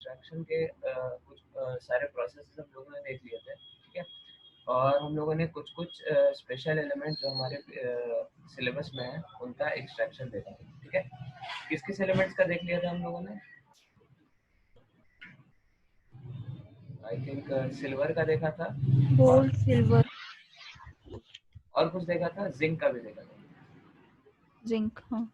Extraction के कुछ सारे प्रोसेस हम लोगों ने देख लिए थे, ठीक है। और हम लोगों ने कुछ कुछ स्पेशल एलिमेंट जो हमारे सिलेबस में है उनका एक्सट्रैक्शन देखा है, ठीक है। किस किस एलिमेंट्स का देख लिया था हम लोगों ने? आई थिंक सिल्वर का देखा था, गोल्ड, सिल्वर और कुछ देखा था, जिंक का भी देखा था। जिंक। हाँ,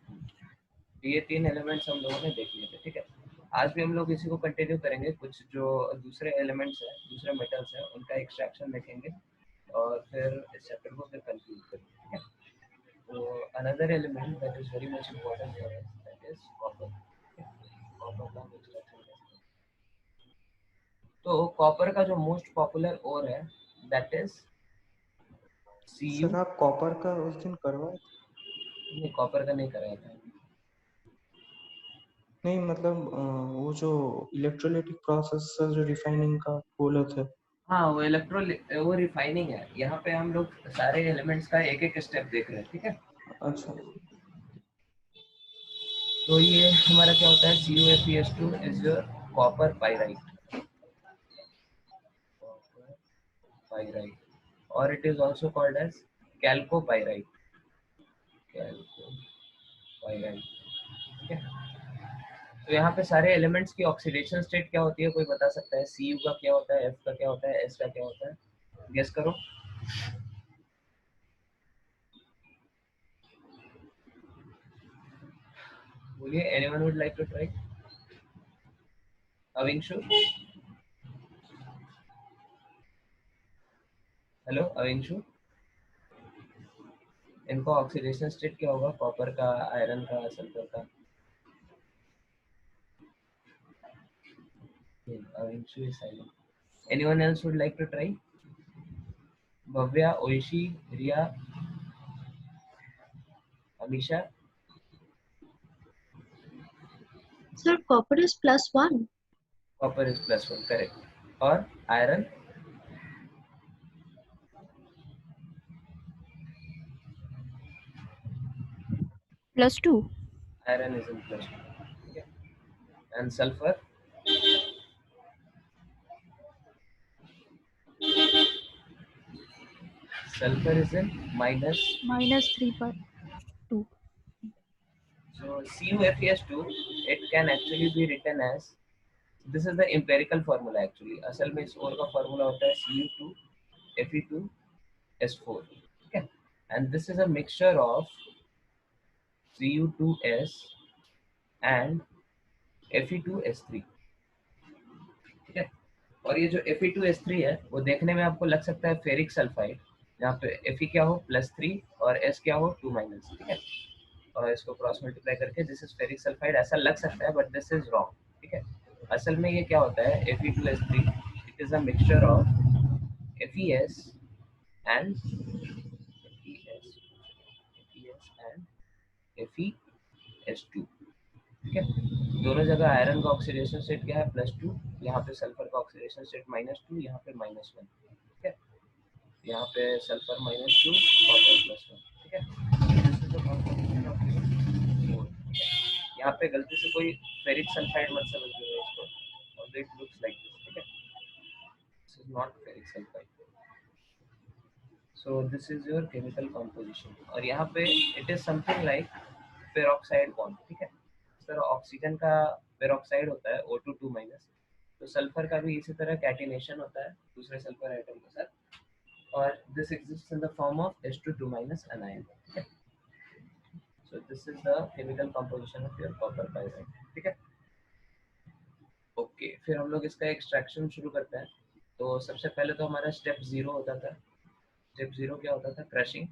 ये 3 एलिमेंट्स हम लोगों ने देख लिए थे, ठीक है। आज भी हम लोग इसी को कंटिन्यू करेंगे, कुछ जो दूसरे एलिमेंट्स हैं, दूसरे मेटल्स हैं, उनका एक्सट्रैक्शन देखेंगे और फिर इस चैप्टर को फिर कंक्लूड करेंगे, ठीक है। तो another element that is very much important for us, that is copper. Copper का एक्सट्रैक्शन कैसे? तो कॉपर का जो मोस्ट पॉपुलर ओर है दैट इज Cu। सर आप कॉपर का उस दिन करवाए थे? नहीं, कॉपर का नहीं कराया था। नहीं मतलब वो जो इलेक्ट्रोलाइटिक प्रोसेस जो रिफाइनिंग का बोले थे। हाँ, वो रिफाइनिंग है। यहाँ पे हम लोग सारे एलिमेंट्स का एक एक स्टेप देख रहे हैं, ठीक है। अच्छा तो ये हमारा क्या होता है, CuFeS2 is your copper pyrite, और it is also called as chalcopyrite, chalcopyrite, ठीक है। तो यहाँ पे सारे एलिमेंट्स की ऑक्सीडेशन स्टेट क्या होती है, कोई बता सकता है? Cu का क्या होता है, F का क्या होता है, S का क्या होता है? गेस करो। बोलिए, anyone would like to try? Avinshu, hello Avinshu, इनका ऑक्सीडेशन स्टेट क्या होगा, कॉपर का, आयरन का, सल्फर का? Avinshu is silent. Anyone else would like to try? Bhavya, Oishi, Riya, Amisha? Sir, copper is +1. Copper is +1, correct. और आयरन? +2। आयरन इज इन +2, ठीक है। And sulphur? Sulphur is in -3 पर 2। so CuFeS2, it can actually be written as, this is the empirical formula actually, असल में इस और का formula होता है Cu2Fe2S4, ठीक है। and this is a mixture of Cu2S and Fe2S3, ठीक है। और ये जो Fe2S3 है वो देखने में आपको लग सकता है फेरिक सल्फाइड, जहाँ पे Fe क्या हो +3 और S क्या हो 2-, ठीक है। और इसको क्रॉस मल्टीप्लाई करके दिस इज फेरिक सल्फाइड ऐसा लग सकता है, बट दिस इज रॉन्ग, ठीक है। असल में ये क्या होता है, Fe2S3, it is a mixture of FeS and FeS2, ठीक है। दोनों जगह आयरन का ऑक्सीडेशन स्टेट क्या है, +2, यहाँ पे सल्फर का ऑक्सीडेशन स्टेट -2, यहाँ पे -1, ठीक है। यहाँ पे सल्फर -2, कॉपर +1, ठीक है। यहाँ पे गलती से कोई फेरिक सल्फाइड मत समझिएगा इसको, और इट लुक्स लाइक दिस, ठीक है। This is not ferric sulphide. So this is your chemical composition, और यहाँ पे it is something like peroxide bond, ठीक है। इस तरह ऑक्सीजन का पेरोक्साइड होता है O2 2-, तो सल्फर का भी इसी तरह कैटिनेशन होता है दूसरे सल्फर आइटम के साथ, और this exists in the form of H2 2- anion, ठीक है। So this is the chemical composition of your copper pyrite, ठीक है। ओके, फिर हम लोग इसका एक्सट्रैक्शन शुरू करते हैं। तो सबसे पहले तो हमारा स्टेप 0 होता था। स्टेप 0 क्या होता था, क्रशिंग।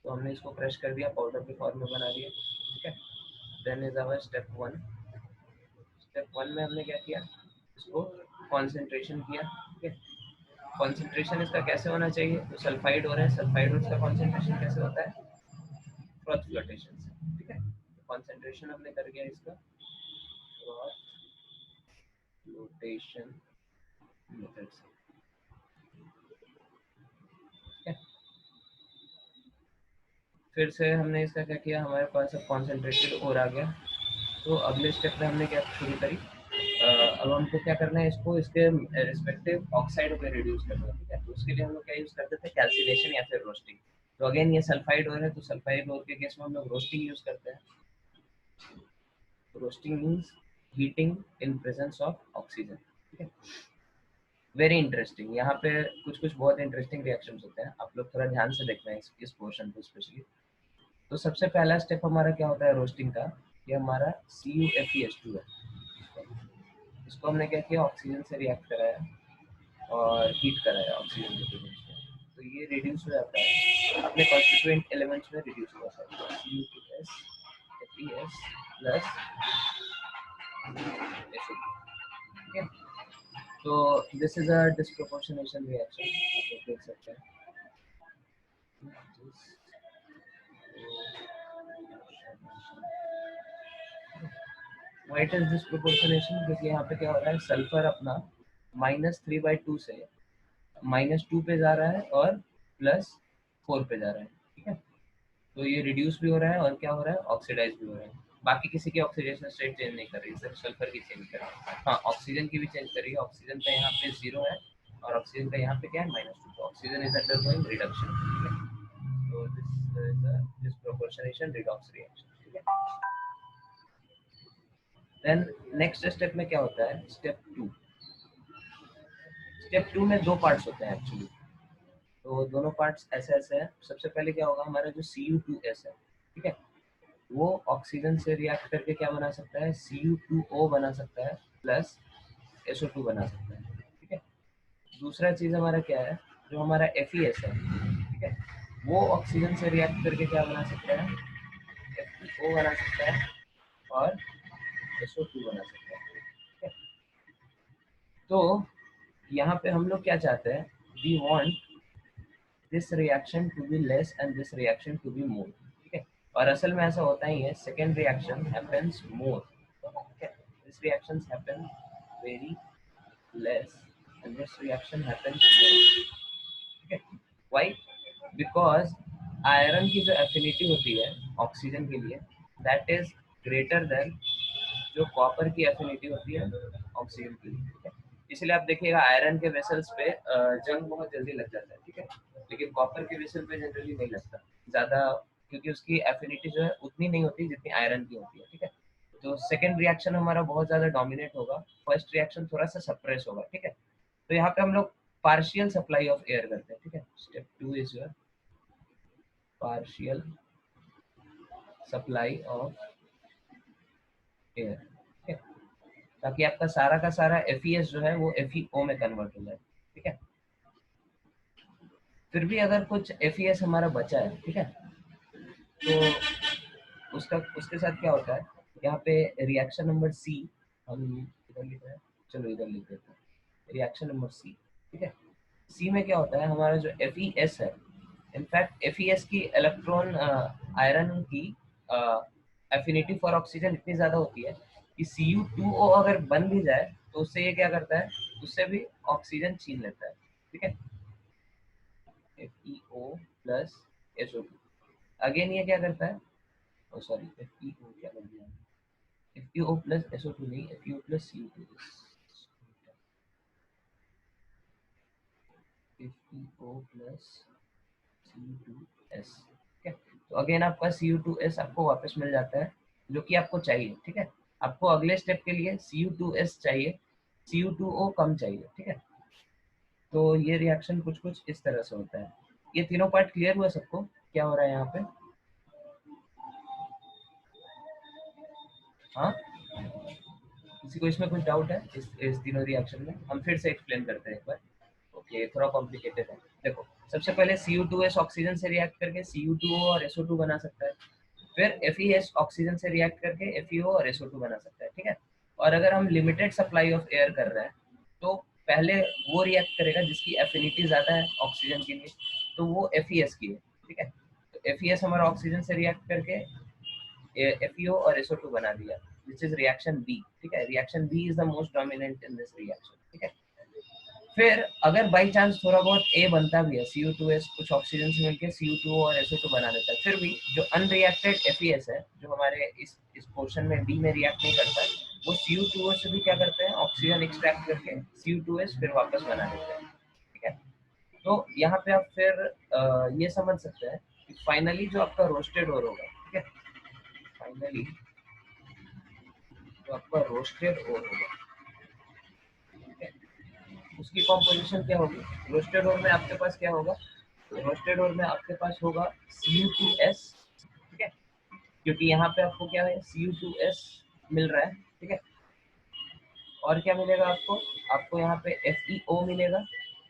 तो हमने इसको क्रश कर दिया, पाउडर के फॉर्म में बना दिया, ठीक है। Then is our step 1। Step 1 में हमने क्या किया, इसको कॉन्सेंट्रेशन किया, ठीक है। कॉन्सेंट्रेशन इसका कैसे होना चाहिए, तो सल्फाइड हो रहा है, सल्फाइड और इसका कॉन्सेंट्रेशन कैसे होता है, क्रॉस फ्लोटेशन से, ठीक है। कॉन्सेंट्रेशन हमने कर दिया इसका क्रॉस फ्लोटेशन मेथड से, ठीक है। फिर से हमने इसका क्या किया, हमारे पास अब कॉन्सेंट्रेटेड और आ गया। तो अगले स्टेप में हमने क्या शुरू करी, अब हमको क्या करना है, इसको इसके रिस्पेक्टिव ऑक्साइड पे रिड्यूस करना है, ठीक है। तो उसके लिए हम लोग क्या यूज करते थे, कैल्सिनेशन या फिर रोस्टिंग। तो अगेन ये सल्फाइड ओर है, तो सल्फाइड ओर के केस में हम लोग रोस्टिंग यूज करते हैं। Roasting means heating in presence of oxygen, ठीक है। वेरी इंटरेस्टिंग, यहाँ पे कुछ कुछ बहुत इंटरेस्टिंग रिएक्शंस होते हैं, आप लोग थोड़ा ध्यान से देखना है इस पोर्शन को स्पेशली। तो सबसे पहला स्टेप हमारा क्या होता है रोस्टिंग का, ये हमारा CuFeS2 है। इसको हमने क्या किया, ऑक्सीजन से रिएक्ट कराया और हीट कराया ऑक्सीजन के प्रेजेंस में, तो ये रिड्यूस हो जाता है अपने कॉन्स्टिट्यूएंट एलिमेंट्स में, रिड्यूस हो जाता है CuS FeS प्लस SO2, ठीक है। तो this is a disproportionation reaction, आप लोग देख सकते हैं। व्हाइट इज डिस्प्रोपोर्शनेशन, क्योंकि यहाँ पे क्या हो रहा है, सल्फर अपना -3/2 से -2 पे जा रहा है और +4 पे जा रहा है, ठीक है। तो ये रिड्यूस भी हो रहा है और क्या हो रहा है, ऑक्सीडाइज भी हो रहा है। बाकी किसी की ऑक्सीडेशन स्टेट चेंज नहीं कर रही है, सिर्फ सल्फर की चेंज कर रही है। हाँ, ऑक्सीजन की भी चेंज कर रही है, ऑक्सीजन का यहाँ पे 0 है और ऑक्सीजन का यहाँ पे क्या है, -2, तो ऑक्सीजन इज अंडरगोइंग रिडक्शन, ठीक है। तो this is a disproportionation redox reaction, ठीक है। देन नेक्स्ट स्टेप में क्या होता है, स्टेप 2। स्टेप 2 में 2 पार्ट्स होते हैं एक्चुअली, तो दोनों पार्ट्स ऐसे ऐसे हैं। सबसे पहले क्या होगा, हमारा जो Cu2S है, ठीक है, वो ऑक्सीजन से रिएक्ट करके क्या बना सकता है, Cu2O बना सकता है प्लस SO2 बना सकता है, ठीक है। दूसरा चीज हमारा क्या है, जो हमारा FeS है, ठीक है, वो ऑक्सीजन से रिएक्ट करके क्या बना सकता है, Fe2O बना सकता है और SO2 बना सकता है, ठीक है। तो यहाँ पे हम लोग क्या चाहते हैं, we want this reaction to be less and this reaction to be more, ठीक है। और असल में ऐसा होता ही है, सेकेंड रिएक्शन हैपेंस मोर, ठीक है। This reactions happen very less and this reaction happens more, ठीक है। व्हाई, बिकॉज आयरन की जो एफिनिटी होती है ऑक्सीजन के लिए, दैट इज ग्रेटर देन जो कॉपर की एफिनिटी होती है ऑक्सीजन के लिए, ठीक है। इसलिए आप देखिएगा आयरन के वेसल्स पे जंग बहुत जल्दी लग जाता है, ठीक है, लेकिन कॉपर के वेसल पे जनरली नहीं लगता ज़्यादा, क्योंकि उसकी एफिनिटी जो है उतनी नहीं होती जितनी आयरन की होती है, ठीक है। तो सेकेंड रिएक्शन हमारा बहुत ज़्यादा डोमिनेट होगा, फर्स्ट रिएक्शन थोड़ा सा सप्रेस होगा, ठीक है। तो यहाँ पे हम लोग पार्शियल सप्लाई ऑफ एयर करते हैं, ठीक है। Step 2 is your partial supply of air, ठीक है, ताकि आपका सारा का सारा FeS जो है वो FeO में कन्वर्ट हो जाए, ठीक है। फिर भी अगर कुछ FeS हमारा बचा है, ठीक है, तो उसके साथ क्या होता है, यहाँ पे रिएक्शन नंबर C, हम इधर लिख रहे हैं, चलो इधर लिख देते हैं, रिएक्शन नंबर C, ठीक है। C में क्या होता है, हमारा जो FeS है, इनफैक्ट FeS की इलेक्ट्रॉन आयरन की एफिनिटी फॉर ऑक्सीजन इतनी ज़्यादा होती है कि Cu2O अगर बन भी जाए तो उससे ये क्या करता है, उससे भी ऑक्सीजन छीन लेता है, ठीक है। FeO प्लस SO2, अगेन ये क्या करता है, सॉरी FeO क्या कर दिया, FeO प्लस SO2 नहीं, FeO plus Cu2, FeO plus Cu2S, ठीक है। तो अगेन आपका Cu2S आपको वापस मिल जाता है जो कि आपको चाहिए, ठीक है। आपको अगले स्टेप के लिए Cu2S चाहिए, Cu2O कम चाहिए, ठीक है। तो ये रिएक्शन कुछ कुछ इस तरह से होता है। ये तीनों पार्ट क्लियर हुआ सबको, क्या हो रहा है यहाँ पे, हाँ, किसी को इसमें कुछ डाउट है इस तीनों रिएक्शन में, हम फिर से एक्सप्लेन करते हैं एक बार, ओके, थोड़ा कॉम्प्लिकेटेड है। देखो, सबसे पहले Cu2S ऑक्सीजन से रिएक्ट करके Cu2O और SO2 बना सकता है, फिर FeS ऑक्सीजन से रिएक्ट करके FeO और SO2 बना सकता है, ठीक है। और अगर हम लिमिटेड सप्लाई ऑफ एयर कर रहे हैं तो पहले वो रिएक्ट करेगा जिसकी एफिनिटी ज़्यादा है ऑक्सीजन के लिए, तो वो FeS की है, ठीक है। तो FeS हमारा ऑक्सीजन से रिएक्ट करके FeO और SO2 बना दिया, विच इज रिएक्शन B, ठीक है। Reaction B is the most dominant in this reaction, ठीक है। फिर अगर बाई चांस थोड़ा बहुत A बनता भी है, Cu2S कुछ ऑक्सीजन से मिलकर Cu2O और SO2 बना देता है, फिर भी जो अनरिएक्टेड FeS है, जो हमारे इस पोर्शन में B में रिएक्ट नहीं करता है, वो Cu2O से भी क्या करते हैं, ऑक्सीजन एक्सट्रैक्ट करके Cu2S फिर वापस बना देते हैं, ठीक है। तो यहाँ पे आप फिर ये समझ सकते हैं कि फाइनली जो आपका रोस्टेड ओर होगा, ठीक है, फाइनली जो आपका रोस्टेड ओर होगा, ठीक है, उसकी कॉम्पोजिशन क्या होगी। रोस्टेड ओर में आपके पास क्या होगा, रोस्टेड ओर में आपके पास होगा Cu2S, ठीक है, क्योंकि यहाँ पे आपको क्या है, Cu2S मिल रहा है, ठीक है। और क्या मिलेगा आपको, आपको यहाँ पे FeO मिलेगा,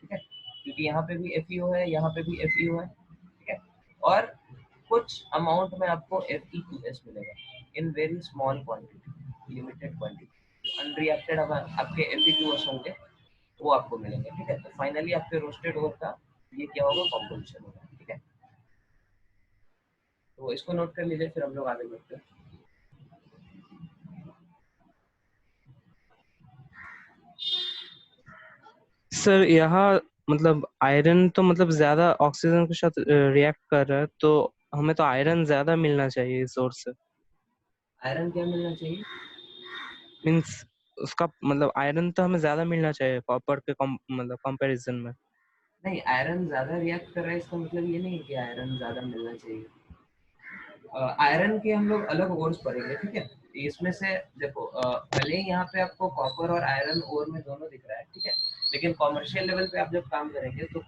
ठीक है, क्योंकि यहाँ पे भी FeO है, यहाँ पे भी FeO है, ठीक है। और कुछ अमाउंट में आपको Fe2S मिलेगा in very small quantity, limited quantity. Unreacted आपके Fe2S होंगे वो आपको मिलेंगे, ठीक है। तो फाइनली आपके रोस्टेड ओर का ये क्या होगा, कॉम्पोजिशन होगा, ठीक है। तो इसको नोट कर लीजिए, फिर हम लोग आगे बढ़ते हैं। सर यहाँ मतलब आयरन तो मतलब ज्यादा ऑक्सीजन के साथ रिएक्ट कर रहा है, तो हमें तो आयरन ज्यादा मिलना चाहिए इस सोर्स से। आयरन क्या मिलना चाहिए, मीन्स उसका मतलब आयरन तो हमें ज्यादा मिलना चाहिए कॉपर के मतलब कंपैरिजन में। नहीं, आयरन ज्यादा रिएक्ट कर रहा है इसका मतलब ये नहीं है कि आयरन ज्यादा मिलना चाहिए। आयरन के हम लोग अलग ओर्स पढ़ेंगे, ठीक है। इसमें से देखो, भले ही यहाँ पे आपको कॉपर और आयरन ओर में दोनों दिख रहा है, ठीक है, लेकिन कॉमर्शियल लेवल पे आप जब काम करेंगे तो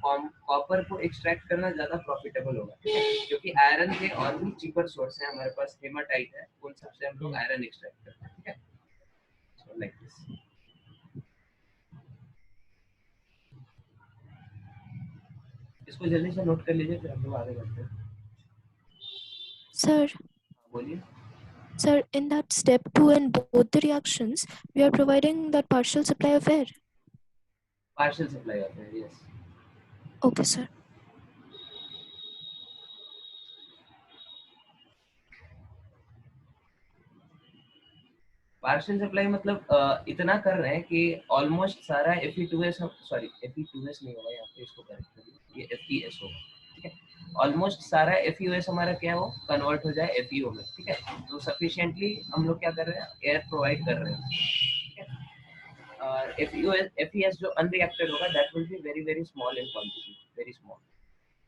कॉपर को एक्सट्रैक्ट करना ज्यादा प्रॉफिटेबल होगा, ठीक है, क्योंकि आयरन के और भी चीपर सोर्स है हमारे पास, हेमाटाइट है, उन सबसे हम लोग आयरन एक्सट्रैक्ट करते हैं, ठीक है। सो लाइक दिस, इसको जल्दी से नोट कर लीजिए, फिर हम लोग आगे बढ़ते हैं। Sir, बोलिए। sir, in that step 2 in both the reactions, we are providing that partial supply of air. Partial supply होता है, yes. Okay, sir. Partial supply मतलब इतना कर रहे हैं कि ऑलमोस्ट सारा Fe2S, सॉरी Fe2S नहीं होगा यहाँ पे, इसको करेक्ट करिए, ये FeS होगा, ठीक है। ऑलमोस्ट सारा FeOS हमारा क्या हो, कन्वर्ट हो जाए FeO में, ठीक है। तो सफिशिएंटली हम लोग क्या कर रहे हैं, एयर प्रोवाइड कर रहे हैं, ठीक है। और FeS जो अनरिएक्टेड होगा that will be very very small in quantity, very small,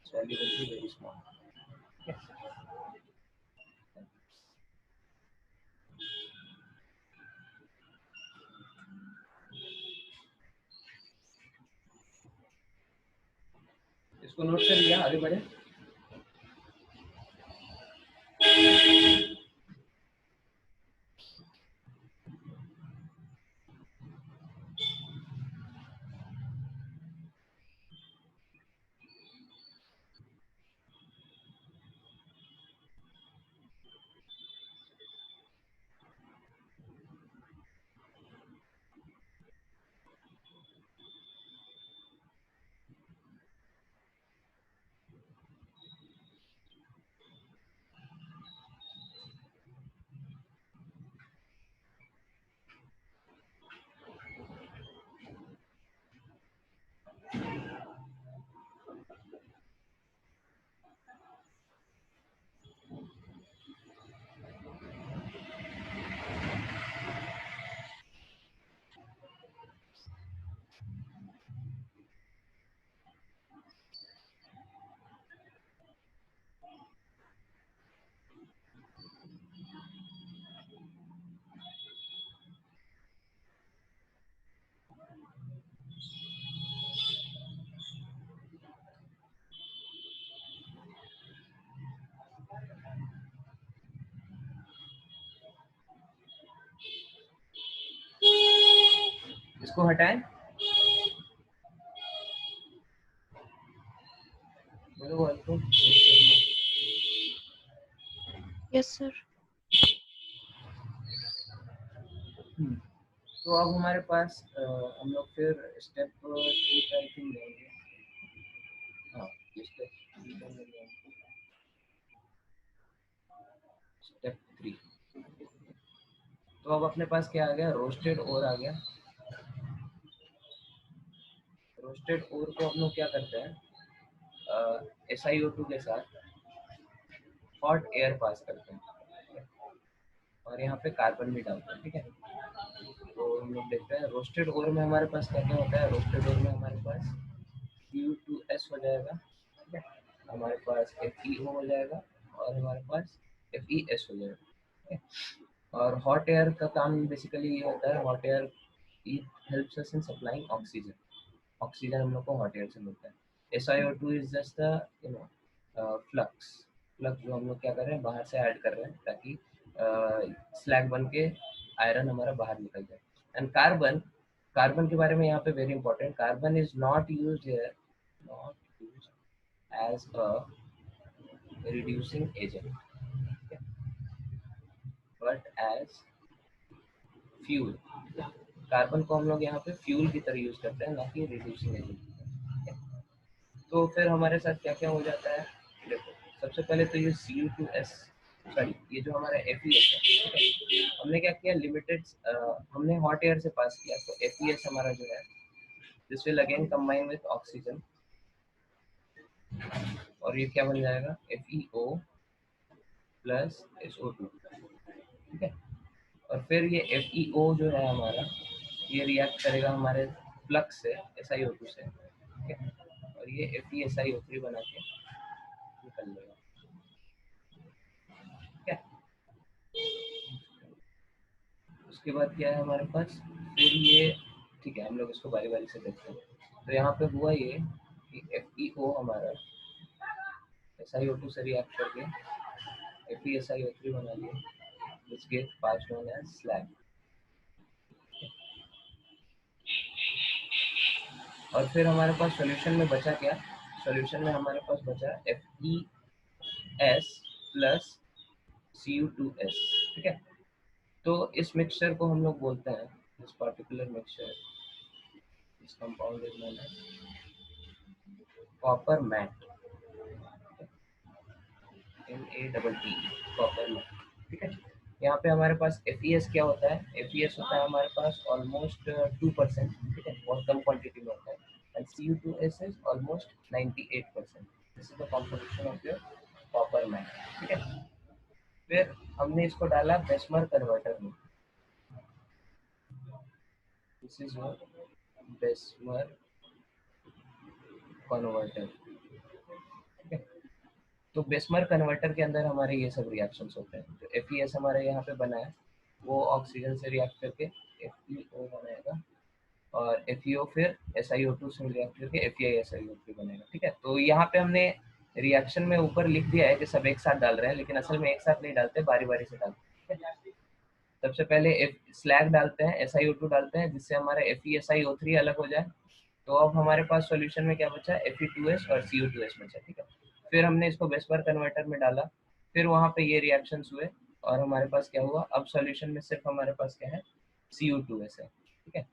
value will be very small, ठीक है। इसको नोट कर लिया, आगे बढ़े। इसको हटाएं, बोलो बोल तो। Yes, sir. तो अब हमारे पास हम लोग फिर स्टेप 3 का आई थिंक लेंगे। हाँ, स्टेप 3 का लेंगे, स्टेप 3। तो अब अपने पास क्या आ गया, रोस्टेड ओर आ गया। रोस्टेड ओर को हम लोग क्या करते हैं, SiO2 के साथ हॉट एयर पास करते हैं, और यहाँ पे कार्बन भी डालते हैं, ठीक है। हम लोग देखते हैं रोस्टेड ओर में हमारे पास क्या क्या होता है। रोस्टेड ओर में हमारे पास Cu2S हो जाएगा, ठीक है, हमारे पास FeO हो जाएगा और हमारे पास FeS हो जाएगा, ठीक है। और हॉट एयर का काम बेसिकली ये होता है, hot air it helps us in supplying oxygen. Oxygen हम लोग को हॉट एयर से मिलता है। SiO2 is just the flux जो हम लोग क्या कर रहे हैं, बाहर से ऐड कर रहे हैं ताकि स्लैग बन के आयरन हमारा बाहर निकल जाए। एंड कार्बन के बारे में यहाँ पे very important, carbon is not used here, not used as a reducing agent, but as fuel. Carbon को हम लोग यहाँ पे फ्यूल की तरह यूज करते हैं, ना कि रिड्यूसिंग एजेंट। तो फिर हमारे साथ क्या क्या हो जाता है, देखो सबसे पहले तो ये Cu2S, सॉरी ये जो हमारा FeS है, ठीक है, हमने क्या किया, लिमिटेड हमने हॉट एयर से पास किया, तो FeS हमारा जो है this will again combine with oxygen और ये क्या बन जाएगा, FeO प्लस SO2, ठीक है। और फिर ये FeO जो है हमारा, ये रिएक्ट करेगा हमारे फ्लक्स से SiO2 से, ठीक है, और ये FeSiO3 बना के निकल लेगा, ठीक है। उसके बाद क्या है हमारे पास, फिर ये, ठीक है, हम लोग इसको बारी बारी से देखते हैं। तो यहाँ पे हुआ ये कि FeO हमारा SiO2 से रिएक्ट करके FeSiO3 बना लिया, which get passed on as slag। और फिर हमारे पास सॉल्यूशन में बचा क्या, सॉल्यूशन में हमारे पास बचा FeS प्लस Cu2S, ठीक है। तो इस मिक्सचर को हम लोग बोलते हैं, इस पर्टिकुलर मिक्सचर, इस compound is known as copper matte, MATT, copper matte, ठीक है। यहाँ पे हमारे पास FeS क्या होता है, FeS होता है हमारे पास ऑलमोस्ट 2%, ठीक है, बहुत कम क्वांटिटी में होता है। And Cu2S is almost 98%। This is the composition of your copper matte, ठीक है। फिर हमने इसको डाला बेसमर कन्वर्टर में, दिस इज योर बेसमर कन्वर्टर, ठीक है। तो बेसमर कन्वर्टर के अंदर हमारे ये सब रिएक्शंस होते हैं। जो FeS हमारे यहाँ पे बना है वो ऑक्सीजन से रिएक्ट करके FeO बनाएगा और FeO फिर SiO2 से रिएक्ट करके FeSiO3 बनेगा, ठीक है। तो यहाँ पे हमने रिएक्शन में ऊपर लिख दिया है कि सब एक साथ डाल रहे हैं, लेकिन असल में एक साथ नहीं डालते, बारी बारी से डालते हैं, ठीक है। सबसे पहले स्लैग डालते हैं, SiO2 डालते हैं जिससे हमारा FeSiO3 अलग हो जाए। तो अब हमारे पास सॉल्यूशन में क्या बचा, Fe2S और Cu2S बचा, ठीक है। फिर हमने इसको बेसमर कन्वर्टर में डाला, फिर वहाँ पे ये रिएक्शंस हुए और हमारे पास क्या हुआ, अब सॉल्यूशन में सिर्फ हमारे पास क्या है, Cu2S है, ठीक है।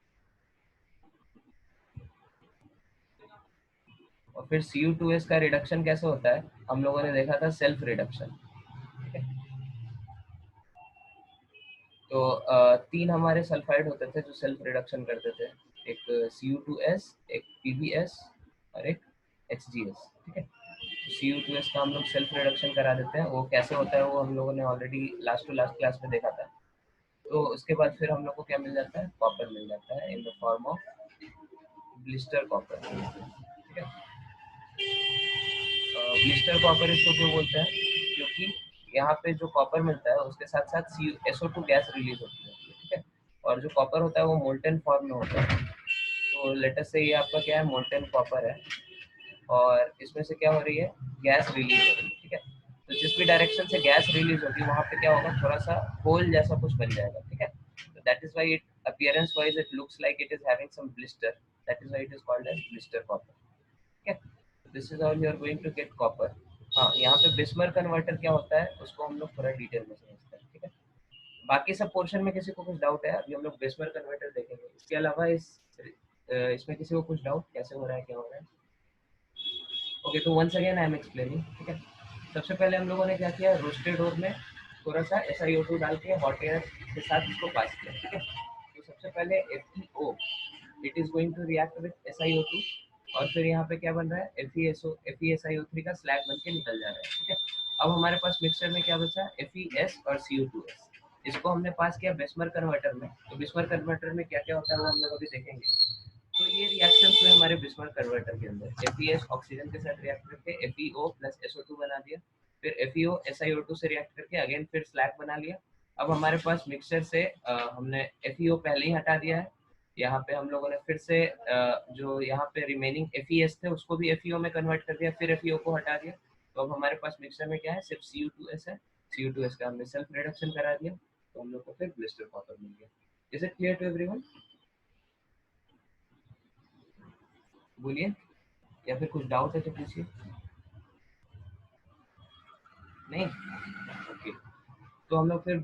और फिर Cu2S का रिडक्शन कैसे होता है, हम लोगों ने देखा था सेल्फ रिडक्शन, ठीक है। तो तीन हमारे सल्फाइड होते थे जो सेल्फ रिडक्शन करते थे, एक Cu2S, एक PbS और एक HgS, ठीक है। Cu2S का हम लोग सेल्फ रिडक्शन करा देते हैं, वो कैसे होता है वो हम लोगों ने already last to last class में देखा था। तो उसके बाद फिर हम लोग को क्या मिल जाता है, कॉपर मिल जाता है इन the form of blister copper, ठीक है। ब्लिस्टर कॉपर इसको क्यों बोलते हैं, क्योंकि यहाँ पे जो कॉपर मिलता है उसके साथ साथ SO2 गैस रिलीज होती है, ठीक है। और जो कॉपर होता है वो मोल्टन फॉर्म में होता है। तो लेटर से ये आपका क्या है, मोल्टन कॉपर है और इसमें से क्या हो रही है, गैस रिलीज हो रही है, ठीक है। तो जिस भी डायरेक्शन से गैस रिलीज होगी वहाँ पे क्या होगा, थोड़ा सा होल जैसा कुछ बन जाएगा, ठीक है। तो that is why it appearance wise it looks like it is having some blister, that is why it is called as blister copper, ठीक है। This is how you are going to get copper. हाँ, यहाँ पे बेसमर converter क्या होता है उसको हम लोग थोड़ा डिटेल में समझते हैं, ठीक है। बाकी सब पोर्शन में किसी को कुछ डाउट है, अभी हम लोग बेसमर कन्वर्टर देखेंगे। इसके अलावा इसमें किसी को कुछ डाउट कैसे हो रहा है, क्या हो रहा है? ओके, तो once again I am explaining, ठीक है। सबसे पहले हम लोगों ने क्या किया, रोस्टेड ओर में थोड़ा सा SiO2 डाल के हॉट एयर के साथ इसको पास किया, ठीक है। तो सबसे पहले FeO it is going to react with SiO2 और फिर यहाँ पे क्या बन रहा है, FeSiO3 का स्लैग बन के निकल जा रहा है, ठीक है। अब हमारे पास मिक्सचर में क्या बचा, FeS और Cu2S। इसको हमने पास किया बिस्मर कन्वर्टर में, तो बिस्मर कन्वर्टर में क्या क्या होता है वो हम लोग अभी देखेंगे। तो ये रिएक्शंस हुए हमारे बिस्मर कन्वर्टर के अंदर, FeS ऑक्सीजन के साथ रिएक्ट करके FeO प्लस SO2 बना दिया, फिर FeO SiO2 से रिएक्ट करके अगेन फिर स्लैग बना लिया। अब हमारे पास मिक्सचर से हमने FeO पहले ही हटा दिया है, यहाँ पे हम लोगों ने फिर से जो यहाँ पे रिमेनिंग FeS थे उसको भी FeO में कन्वर्ट कर दिया, फिर FeO को हटा दिया। तो अब हमारे पास मिक्सचर में क्या है, सिर्फ Cu2S है। Cu2S का हमने सेल्फ रिडक्शन करा दिया, तो हम लोग को फिर ब्लिस्टर कॉपर मिल गया। Is it clear to everyone? बोलिए, या फिर कुछ डाउट है तो पूछिए। नहीं? ओके। तो हम लोग फिर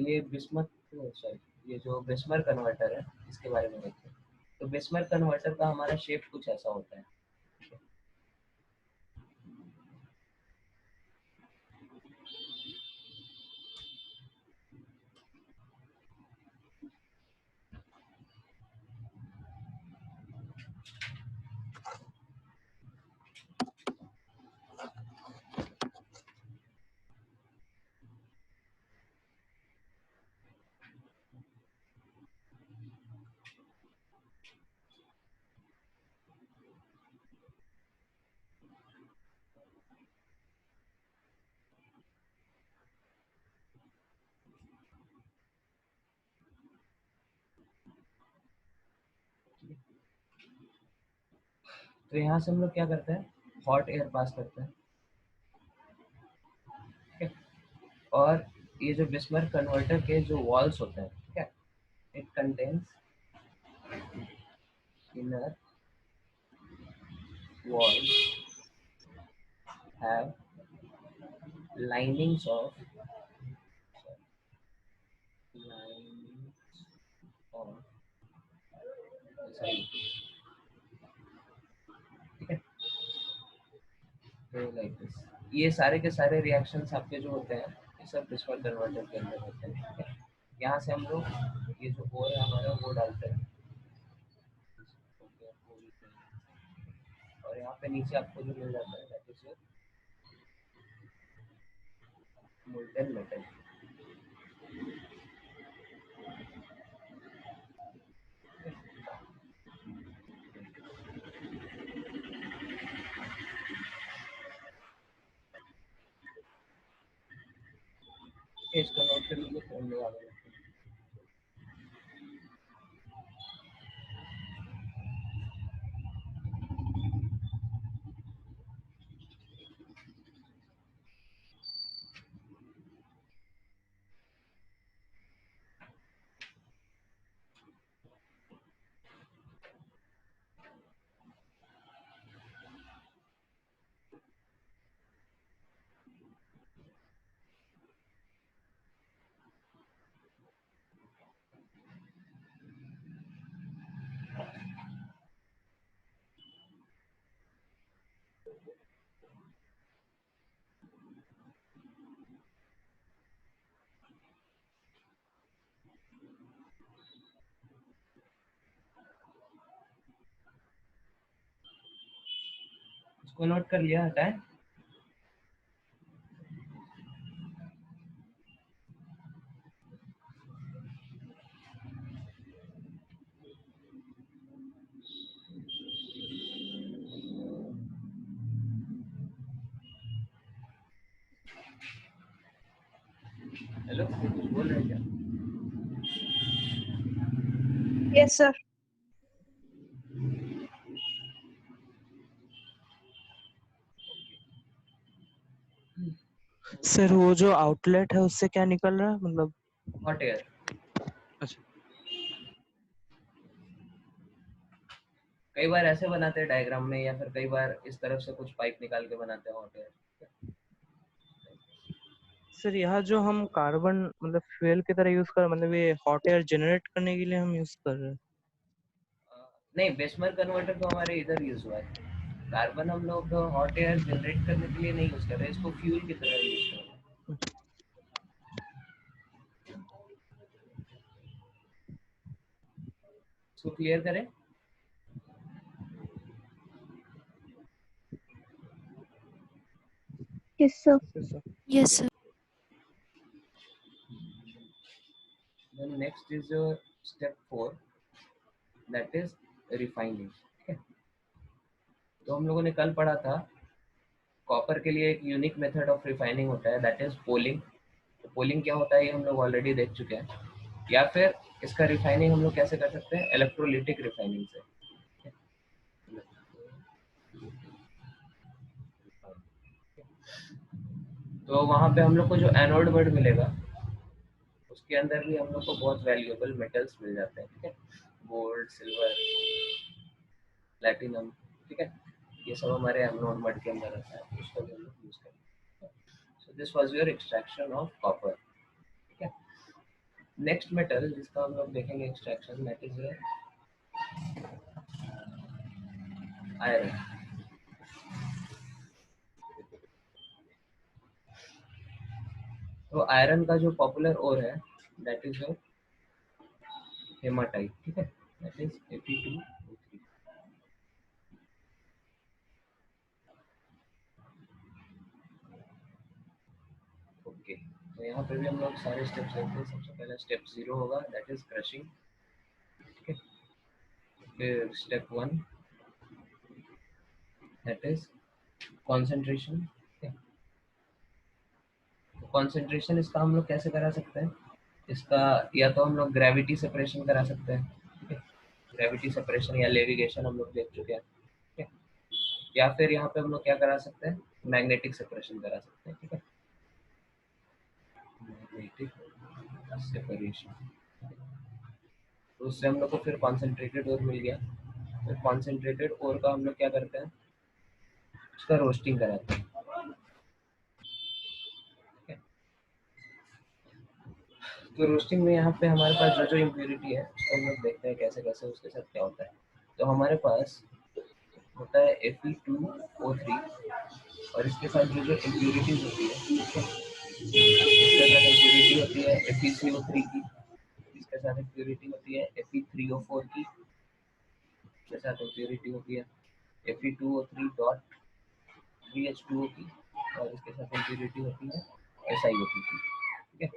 ये बिस्मथ सॉरी ये जो बिस्मर कन्वर्टर है इसके बारे में देखते हैं। तो बिस्मर कन्वर्टर का हमारा शेप कुछ ऐसा होता है। तो यहाँ से हम लोग क्या करते हैं, हॉट एयर पास करते हैं, ठीक है? और ये जो बिस्मर कन्वर्टर के जो वॉल्स होते हैं, ठीक है, it contains inner walls have linings of sorry, ठीक है? तो लाइक दिस ये सारे के सारे रिएक्शंस आपके जो होते हैं ये सब बिस्मर कन्वर्टर के अंदर होते हैं, ठीक है? यहाँ से हम लोग ये जो ओर है हमारा वो डालते हैं, और यहाँ पे नीचे आपको जो मिल जाता है दैट इज मोल्टन मेटल। इसको नोट कर लीजिए, फोन में आ गया। इसको नोट कर लिया, हटाएं। हेलो, कुछ बोल रहे हैं क्या? Yes, sir. सर वो जो आउटलेट है उससे क्या निकल रहा है, मतलब? Hot air. अच्छा। कई बार ऐसे बनाते हैं डायग्राम में, या फिर कई बार इस तरफ से कुछ पाइप निकाल के बनाते हैं हॉट एयर। सर यहाँ जो हम कार्बन मतलब फ्यूल की तरह यूज कर, मतलब ये हॉट एयर जनरेट करने के लिए हम यूज कर रहे हैं? नहीं, बिस्मर कन्वर्टर तो हमारे इधर यूज हुआ है। कार्बन हम लोग हॉट एयर जनरेट करने के लिए नहीं यूज कर रहे, इसको फ्यूल की तरह यूज कर रहे हैं। इसको क्लियर करें? Yes, sir. Yes, sir. Next is your step 4, that is refining. ठीक है, तो हम लोगों ने कल पढ़ा था कॉपर के लिए एक यूनिक मेथड ऑफ रिफाइनिंग होता है, दैट इज पोलिंग। तो पोलिंग क्या होता है ये हम लोग ऑलरेडी देख चुके हैं। या फिर इसका रिफाइनिंग हम लोग कैसे कर सकते हैं, इलेक्ट्रोलिटिक रिफाइनिंग से। तो वहाँ पे हम लोग को जो एनोड वर्ड मिलेगा उसके अंदर भी हम लोग को बहुत वैल्यूएबल मेटल्स मिल जाते हैं। ठीक है, गोल्ड, सिल्वर, प्लैटिनम। ठीक है, ये सब हमारे एनोड वर्ड के अंदर रहता है, उसको भी हम लोग यूज करते हैं। So this was your extraction of copper. ठीक है, नेक्स्ट मेटल जिसका हम लोग देखेंगे एक्सट्रैक्शन, दैट इज आयरन। तो आयरन का जो पॉपुलर ओर है दैट इज योर हेमाटाइट। ठीक है, दैट इज Fe2O3। ओके, तो यहाँ पे भी हम लोग सारे स्टेप्स लेते हैं। सबसे पहले स्टेप 0 होगा, दैट इज क्रशिंग। ठीक है, फिर step 1 that is concentration. Concentration इसका हम लोग कैसे करा सकते हैं, इसका या तो हम लोग ग्रेविटी सेपरेशन करा सकते हैं। ठीक है, ग्रेविटी सेपरेशन या लेविगेशन हम लोग देख चुके हैं। ठीक है, या फिर यहाँ पे हम लोग क्या करा सकते हैं, मैग्नेटिक सेपरेशन करा सकते हैं। ठीक है, मैग्नेटिक सेपरेशन। तो उससे हम लोग को फिर कॉन्सेंट्रेटेड ओर मिल गया। फिर कॉन्सेंट्रेटेड ओर का हम लोग क्या करते हैं, उसका रोस्टिंग कराते हैं। तो रोस्टिंग में यहाँ पे हमारे पास जो जो इम्प्यूरिटी है उसको हम लोग देखते हैं कैसे कैसे उसके साथ क्या होता है। तो हमारे पास होता है Fe2O3 और इसके साथ जो जो इम्प्यूरिटीज होती है, ठीक है, इसके साथ इम्प्यूरिटी होती है FeCO3 की, इसके साथ इम्प्यूरिटी होती है Fe3O4 की, इसके साथ इम्प्यूरिटी होती है Fe2O3.3H2O की, और इसके साथ इम्प्यूरिटी होती है SiO2 की। ठीक है,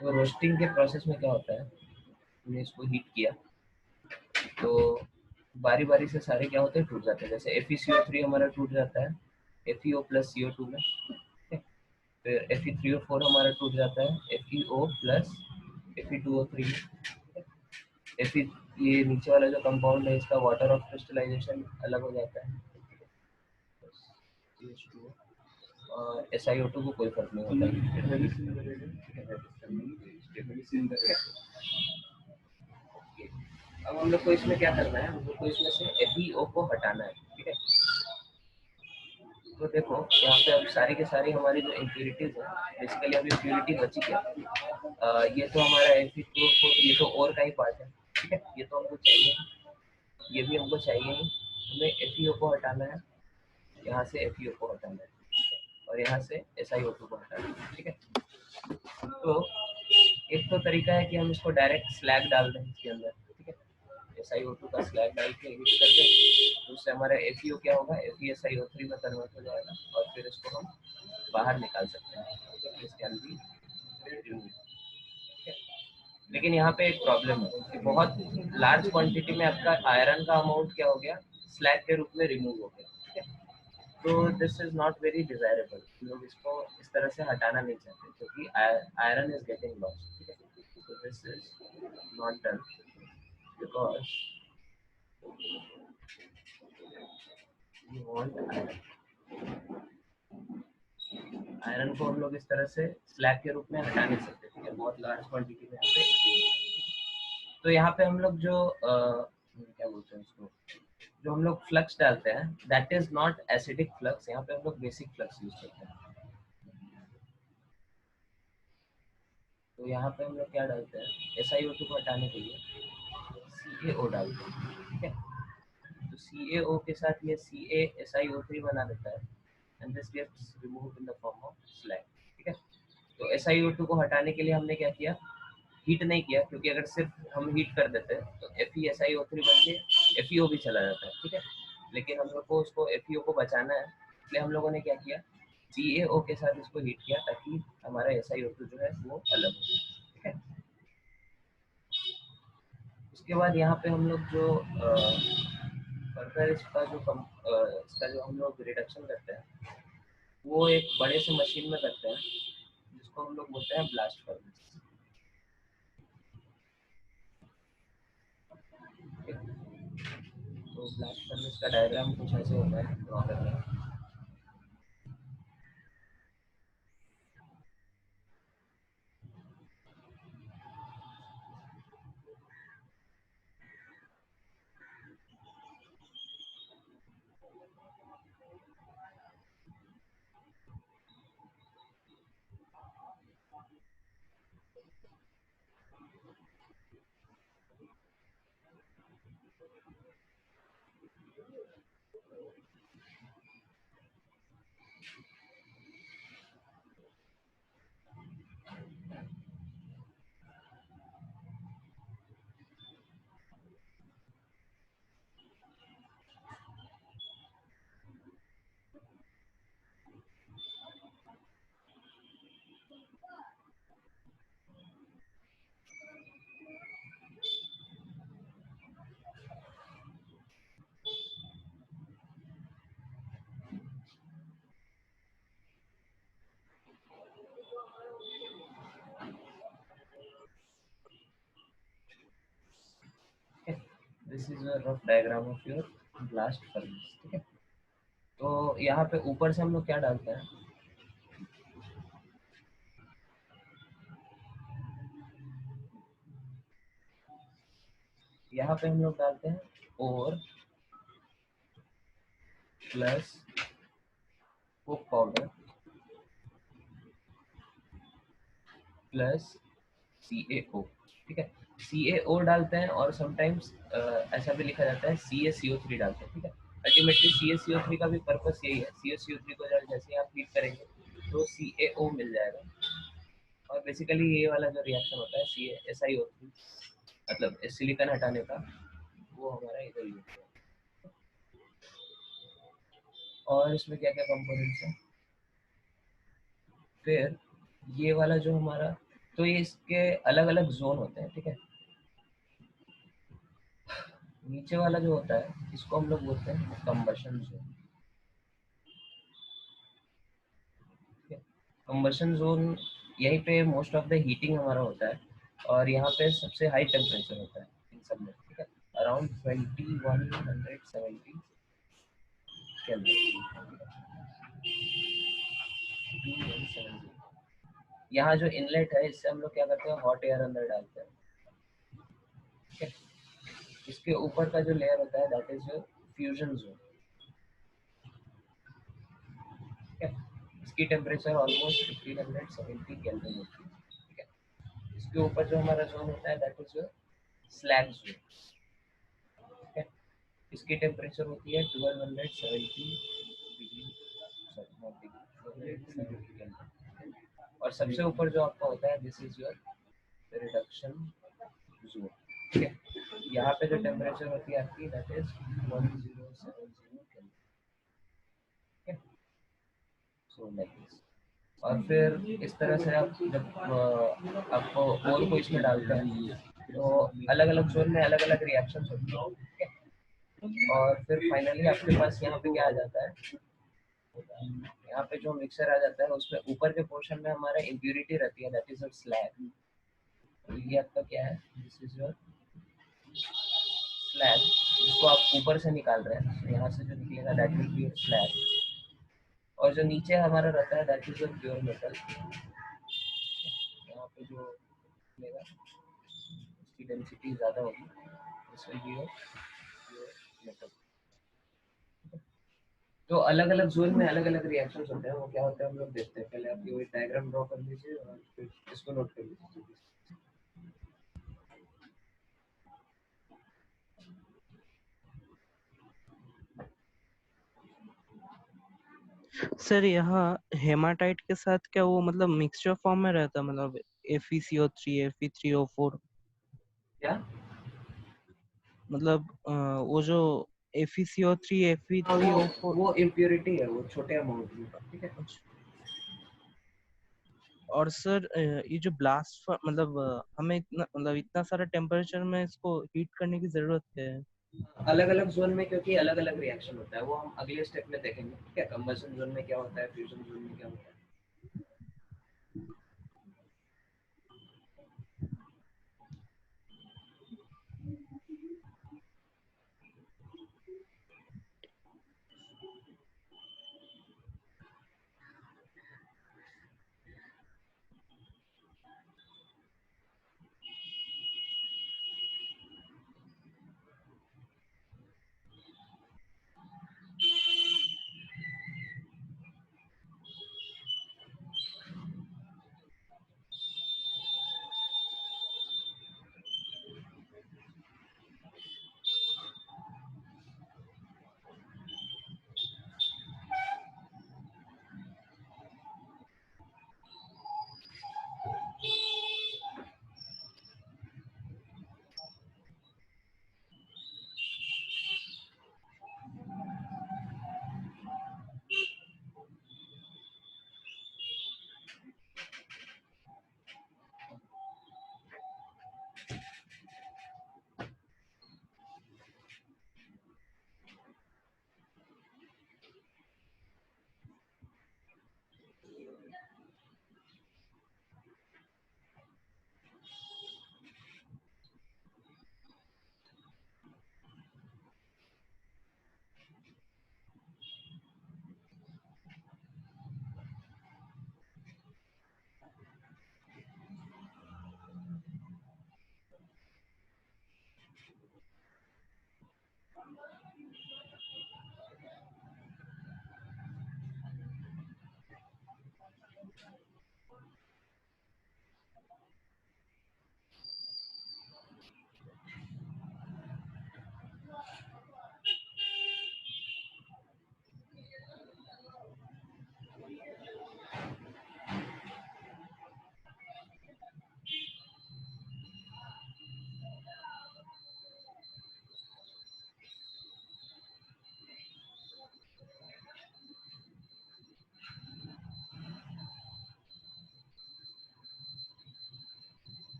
तो रोस्टिंग के प्रोसेस में क्या होता है, हमने इसको हीट किया तो बारी बारी से सारे क्या होते हैं, टूट जाते हैं। जैसे FeCO3 हमारा टूट जाता है FeO प्लस CO2 में। फिर Fe3O4 हमारा टूट जाता है FeO प्लस Fe2O3 में। Fe ये नीचे वाला जो कंपाउंड है इसका वाटर ऑफ क्रिस्टलाइजेशन अलग हो जाता है, और SiO2 को कोई फर्क नहीं होता है। अब हम लोग को इसमें क्या करना है, हम लोग को इसमें से FeO को हटाना है। ठीक है, तो देखो यहाँ पे अब सारी के सारी हमारी जो इम्प्यूरिटीज है, बेसिकली अभी इम्प्यूरिटी बची क्या, ये तो हमारा Fe2O4, ये तो और का ही पार्ट है। ठीक है, ये तो हमको चाहिए, ये भी हमको चाहिए ही। हमें FeO को हटाना है, यहाँ से FeO को हटाना है, और यहाँ से SiO2 को हटाना है। ठीक है, तो एक तो तरीका है कि हम इसको डायरेक्ट स्लैग डाल दें इसके अंदर। ठीक है, SiO2 का स्लैग डाल के हीट करके, तो उससे हमारा FeO क्या होगा, FeSiO3 में कन्वर्ट हो जाएगा, और फिर इसको हम बाहर निकाल सकते हैं। इसके अंदर लेकिन यहाँ पे एक प्रॉब्लम है कि बहुत लार्ज क्वांटिटी में आपका आयरन का अमाउंट क्या हो गया, स्लैग के रूप में रिमूव हो गया। ठीक है, तो this is not very desirable. लोग इसको इस तरह से हटाना नहीं चाहते क्योंकि आयरन इज गेटिंग लॉस्ट। ठीक है, तो this is not done because you want iron को हम लोग इस तरह से स्लैग के रूप में हटा नहीं सकते। ठीक है, बहुत लार्ज क्वांटिटी में यहाँ पे। तो यहाँ पे हम लोग जो क्या बोलते हैं उसको, जो हम लोग फ्लक्स डालते हैं that is not acidic flux, यहाँ पे हम लोग बेसिक फ्लक्स यूज करते हैं। तो यहाँ पे हम लोग क्या डालते हैं, SiO2 को हटाने के लिए CaO डालते हैं। ठीक है, तो CaO के साथ ये CaSiO3 बना देता है, and this gets removed in the form of slag. ठीक है, तो SiO2 को हटाने के लिए हमने क्या किया, हीट नहीं किया, क्योंकि अगर सिर्फ हम हीट कर देते हैं तो FeSiO3 बन के FeO भी चला जाता है। ठीक है, लेकिन हम लोग को उसको FeO को बचाना है, इसलिए हम लोगों ने क्या किया, CaO के साथ इसको हीट किया ताकि हमारा SiO2 जो है वो अलग हो जाए। ठीक है, उसके बाद यहाँ पे हम लोग जो फर्दर इसका जो हम लोग रिडक्शन करते हैं वो एक बड़े से मशीन में करते हैं जिसको हम लोग बोलते हैं ब्लास्ट फर्नेस। तो ब्लास्ट फर्नेस का डायग्राम कुछ ऐसे होता है, ड्रॉ करना है। This is a rough diagram of your blast furnace. ठीक है, तो यहाँ पे ऊपर से हम लोग क्या डालते हैं, यहाँ पे हम लोग डालते हैं ore plus coke powder plus CaO। ठीक है, CaO डालते हैं और समटाइम्स ऐसा भी लिखा जाता है CaCO3 डालते हैं। ठीक है, अल्टीमेटली CaCO3 का भी पर्पस यही है, CaCO3 को जैसे आप हीट करेंगे तो CaO मिल जाएगा और बेसिकली ये वाला जो रिएक्शन होता है SiO3 मतलब सिलिकॉन हटाने का, वो हमारा इधर यूज होता है। और इसमें क्या क्या कंपोनेंट्स हैं, फिर ये वाला जो हमारा, तो ये इसके अलग अलग जोन होते हैं। ठीक है, नीचे वाला जो होता है इसको हम लोग बोलते हैं कंबशन जोन। कंबशन जोन यहीं पे मोस्ट ऑफ द हीटिंग हमारा होता है और यहाँ पे सबसे हाई टेम्परेचर होता है इन सब में। ठीक है, अराउंड 2170 केल्विन। यहाँ जो इनलेट है इससे हम लोग क्या करते हैं, हॉट एयर अंदर डालते हैं। ठीक है, इसके ऊपर का जो लेयर होता है दैट इज फ्यूजन जोन। ठीक है, इसकी टेम्परेचर ऑलमोस्ट 1570 केल्विन होती है। ठीक है, इसके ऊपर जो हमारा जोन होता है दैट इज स्लैग जोन। ठीक है, इसकी टेम्परेचर होती है 1270 degree, sorry not degree, 1270 kelvin. और सबसे ऊपर जो आपका होता है this is your reduction zone. ठीक है, यहाँ पे जो टेम्परेचर होती है आपकी दैट इज 1070 केल्विन। ठीक है, सो लाइक दिस। और फिर इस तरह से आप जब आपको और को इसमें डालते हैं तो अलग अलग जोन में अलग अलग रिएक्शन होती है। ठीक है, और फिर फाइनली आपके पास यहाँ पे क्या आ जाता है, यहाँ पे जो मिक्सर आ जाता है उसमें ऊपर के पोर्शन में हमारा इम्प्यूरिटी रहती है दैट इज योर स्लैग। तो ये आपका क्या है, दिस इज योर स्लैग जिसको आप ऊपर से निकाल रहे हैं, तो यहाँ से जो निकलेगा that will be your slag. और जो नीचे हमारा रहता है that is your pure metal. यहाँ पे जो मिलेगा उसकी डेंसिटी ज़्यादा होगी, this will be your pure metal. तो अलग अलग जोन में अलग अलग रिएक्शंस होते हैं, वो क्या होता है हम लोग देखते हैं। पहले आप ये डायग्राम ड्रॉ कर लीजिए और फिर इसको नोट कर लीजिए। सर यहाँ हेमाटाइट के साथ क्या वो मतलब मिक्सचर फॉर्म में रहता है, मतलब FeCO3 Fe3O4, क्या मतलब वो जो FeCO3 Fe3O4। वो इम्प्योरिटी है, वो छोटे अमाउंट में। ठीक है, और सर ये जो ब्लास्ट मतलब हमें इतना सारा टेम्परेचर में इसको हीट करने की जरूरत है? अलग अलग जोन में, क्योंकि अलग अलग रिएक्शन होता है, वो हम अगले स्टेप में देखेंगे। ठीक है, कंबशन जोन में क्या होता है, फ्यूजन जोन में क्या होता है।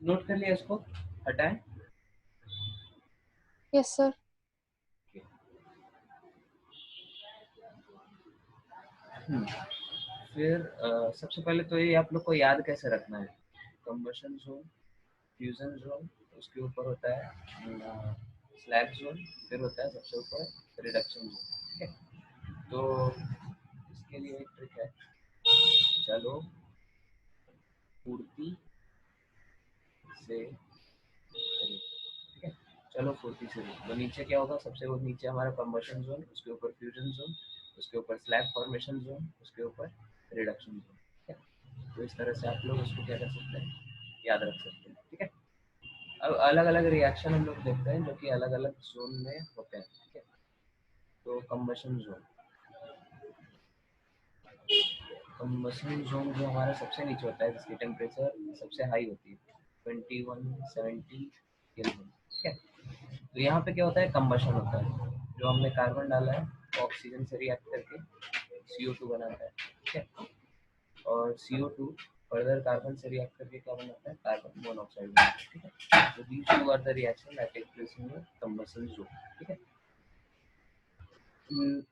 नोट कर लिया, इसको हटाएं। Yes, sir. फिर सबसे पहले तो ये आप लोग को याद कैसे रखना है, कंबशन जोन, फ्यूजन जोन, उसके ऊपर होता है स्लैग जोन, फिर होता है सबसे ऊपर रिडक्शन जोन। ठीक है, तो इसके लिए एक ट्रिक है, चलो पूर्ति से करें। ठीक है, चलो फुर्ती से। तो नीचे क्या होगा, सबसे वो नीचे हमारा कंबशन जोन, उसके ऊपर फ्यूजन जोन, उसके ऊपर स्लैग फॉर्मेशन जोन, उसके ऊपर रिडक्शन जोन। ठीक है, तो इस तरह से आप लोग उसको क्या कर सकते हैं, याद रख सकते हैं। ठीक है, अब अलग अलग रिएक्शन हम लोग देखते हैं जो कि अलग अलग जोन में होते हैं। ठीक है, तो कंबशन जोन, कंबशन जोन जो हमारा सबसे नीचे होता है, जिसकी टेम्परेचर सबसे हाई होती है 2170 केल्विन। ठीक है, तो यहाँ पे क्या होता है, कंबशन होता है, जो हमने कार्बन डाला है वो ऑक्सीजन से रिएक्ट करके CO2 बनाता है। ठीक है, और CO2 फर्दर कार्बन से रिएक्ट करके क्या बनाता है, कार्बन मोनोऑक्साइड बनाता है। ठीक है, तो these two are the reaction that take place in the combustion zone। ठीक है,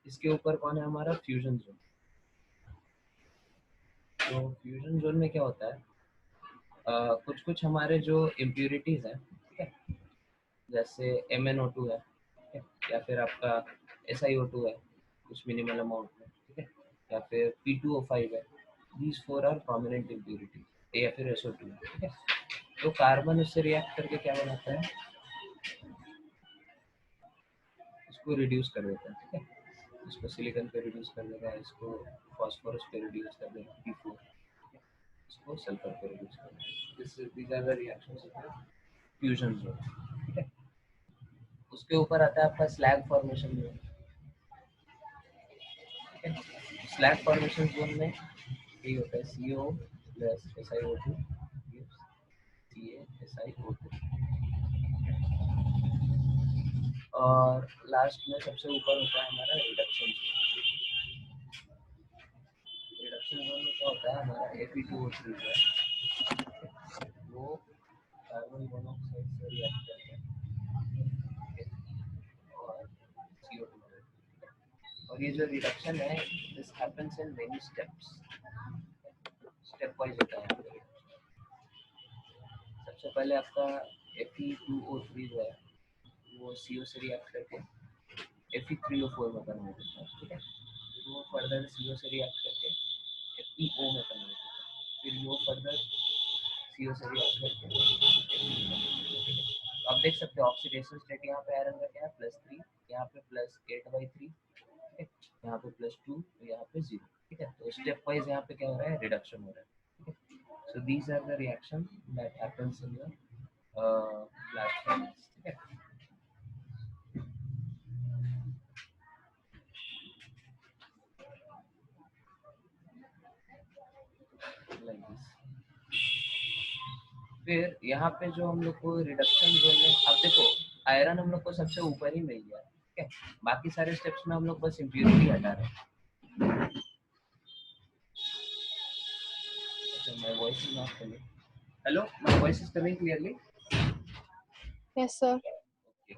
इसके ऊपर कौन है, हमारा फ्यूजन जोन। तो फ्यूजन जोन में क्या होता है, कुछ कुछ हमारे जो इम्प्यूरिटीज हैं, ठीक है, जैसे MnO2 है, ठीक है, या फिर आपका SiO2 है कुछ मिनिमल अमाउंट में। ठीक है, या फिर P2O5 है, these four are prominent impurities, या फिर SO2 है। ठीक है, तो कार्बन उससे रिएक्ट करके क्या बनाता है, इसको रिड्यूस कर देता है, ठीक है, इसको सिलिकॉन पे रिड्यूस कर देगा, इसको फास्फोरस पे रिड्यूस कर देगा, P4, इसको सल्फर पे रिड्यूस कर देगा। This these are the reactions of the fusion zone, ठीक है। उसके ऊपर आता है आपका स्लैग फॉर्मेशन जोन, ठीक है। स्लैग फॉर्मेशन जोन में यही होता है CO प्लस SiO2 CaSiO2, और लास्ट में सबसे ऊपर होता है हमारा रिडक्शन जोन। रिडक्शन जोन में क्या होता है, हमारा Fe2O3 जो है वो कार्बन मोनोऑक्साइड से रिएक्ट करता है और CO2 बनाता है। और ये जो रिडक्शन है, this happens in many steps, step wise होता है। सबसे पहले आपका Fe2O3 जो है वो CO से रिएक्ट करके Fe3O4 में कन्वर्ट होता है, ठीक है। फिर वो फर्दर CO से रिएक्ट करके FeO में कन्वर्ट होता है, फिर वो फर्दर CO से रिएक्ट करके FeO में कन्वर्ट होता है, ठीक है। तो आप देख सकते हो ऑक्सीडेशन स्टेट यहाँ पे आयरन का क्या है +3, यहाँ पे +8/3, ठीक है, यहाँ पे +2, तो यहाँ पे 0, ठीक है। तो स्टेप वाइज यहाँ पे क्या हो रहा है, रिडक्शन हो रहा है, ठीक है। So these are the reaction that happens in your blast furnace, ठीक है। Like this. फिर यहाँ पे जो हम लोग को रिडक्शन जोन में, आप देखो आयरन हम लोग को सबसे ऊपर ही मिल गया, ठीक है। बाकी सारे स्टेप्स में हम लोग बस इम्प्योरिटी हटा रहे हैं। अच्छा, my voice is not coming, hello, my voice is coming clearly? Yes, sir. Okay.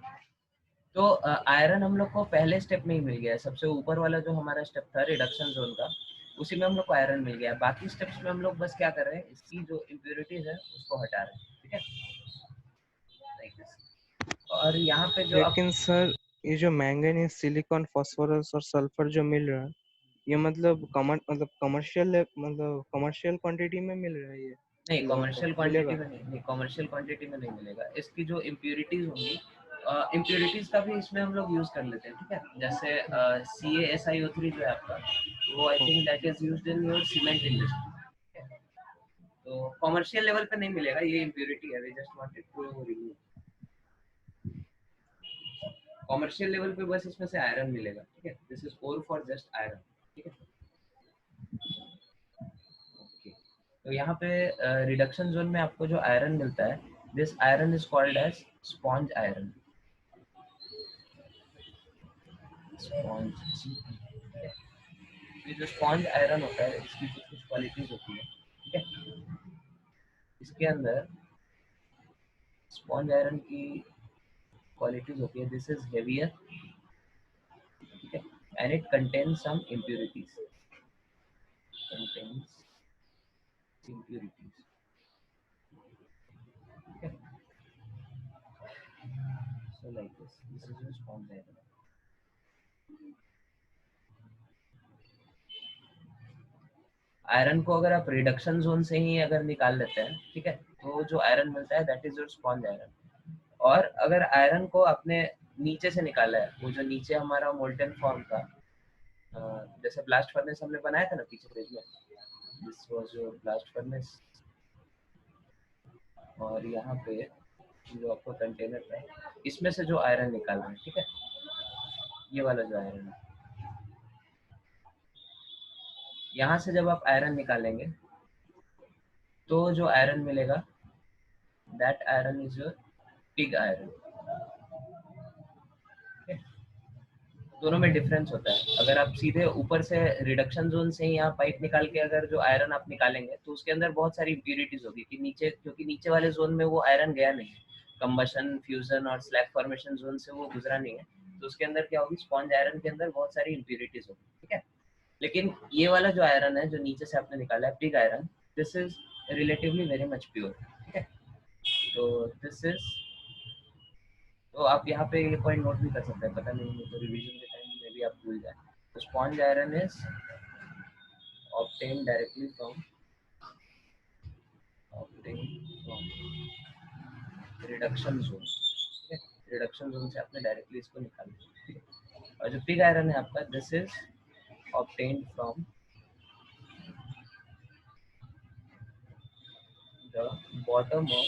तो आयरन हम लोग को पहले स्टेप में ही मिल गया है, सबसे ऊपर वाला जो हमारा स्टेप था रिडक्शन जोन का, उसी में हम लोग को आयरन मिल गया है। बाकी स्टेप्स में हम लोग बस क्या कर रहे हैं, इसकी जो इम्प्योरिटीज है उसको हटा रहे हैं, ठीक है, लाइक दिस। और यहाँ पे जो लेकिन सर ये जो मैंगनीज, सिलिकॉन, फास्फोरस और सल्फर जो मिल रहा है, ये मतलब कमर्शियल क्वांटिटी में मिल रहा है ये नहीं, इन लोगों कमर्शियल को क्वांटिटी मिलेगा? में नहीं, कमर्शियल क्वांटिटी में नहीं मिलेगा। इसकी जो इम्प्योरिटीज होंगी, इम्प्योरिटीज का भी इसमें हम लोग यूज कर लेते हैं, ठीक है। जैसे CaSiO3 जो है आपका, वो I think that is used in your cement industry, तो कमर्शियल लेवल पे नहीं मिलेगा, ये इम्प्योरिटी है, we just wanted to remove. Commercial level पे बस इसमें से आयरन मिलेगा, ठीक है, this is ore for just iron, ठीक है। ओके, तो यहाँ पे रिडक्शन जोन में आपको जो आयरन मिलता है, this iron is called as sponge iron, sponge. ये जो स्पॉन्ज आयरन होता है, इसकी कुछ कुछ क्वालिटीज होती है, ठीक है। इसके अंदर स्पॉन्ज आयरन की क्वालिटीज होती है, दिस इज हेवियर, ठीक है, and it contains some impurities, contains impurities, okay. So like this is your sponge iron. Iron को अगर आप रिडक्शन जोन से ही अगर निकाल लेते हैं, ठीक है, तो जो आयरन मिलता है that is your sponge iron. और अगर आयरन को आपने नीचे से निकाला है, वो जो नीचे हमारा मोल्टन फॉर्म था, जैसे ब्लास्ट फर्नेस हमने बनाया था ना पीछे पेज में, this was your blast furnace, और यहाँ पे जो आपका कंटेनर था, इसमें से जो आयरन निकाल रहे हैं, ठीक है, ये वाला जो आयरन है, यहाँ से जब आप आयरन निकालेंगे तो जो आयरन मिलेगा that iron is your pig iron, दोनों में डिफरेंस होता है। अगर आप सीधे ऊपर से रिडक्शन जोन से ही यहाँ पाइप निकाल के अगर जो आयरन आप निकालेंगे तो उसके अंदर बहुत सारी इम्प्यूरिटीज होगी कि नीचे, क्योंकि नीचे वाले जोन में वो आयरन गया नहीं है, कंबशन, फ्यूजन और स्लैग फॉर्मेशन जोन से वो गुजरा नहीं है, तो उसके अंदर क्या होगी, स्पॉन्ज आयरन के अंदर बहुत सारी इम्प्यूरिटीज होगी, ठीक है। लेकिन ये वाला जो आयरन है जो नीचे से आपने निकाला है, pig iron, this is relatively very much pure, ठीक है। तो दिस इज, तो आप यहाँ पे ये पॉइंट नोट भी कर सकते हैं, पता नहीं तो रिवीजन के टाइम में भी आप भूल जाए। तो sponge iron is obtain directly from obtained from reduction zone, ठीक है, रिडक्शन जोन से आपने डायरेक्टली इसको निकाला, ठीक है। और जो पिग आयरन है आपका, this is obtained from the bottom of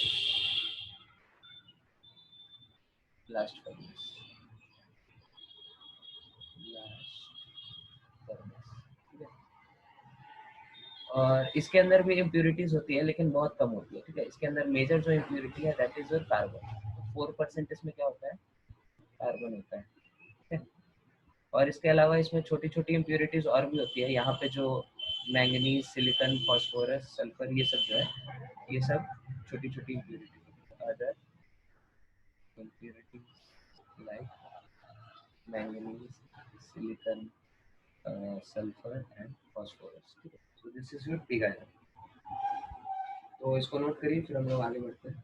blast furnace, ठीक है। और इसके अंदर भी इम्प्योरिटीज होती है लेकिन बहुत कम होती है, ठीक है। इसके अंदर मेजर जो इम्प्योरिटी है दैट इज योर कार्बन, 4% इसमें क्या होता है, कार्बन होता है, ठीक है। और इसके अलावा इसमें छोटी छोटी इम्प्योरिटीज और भी होती है, यहाँ पे जो मैंगनीज, सिलिकॉन, फास्फोरस, सल्फर, ये सब जो है, ये सब छोटी छोटी impurity, other impurities like manganese, silicon, sulphur and phosphorus, ठीक है। सो this is your pig iron. तो इसको नोट करिए, फिर हम लोग आगे बढ़ते हैं।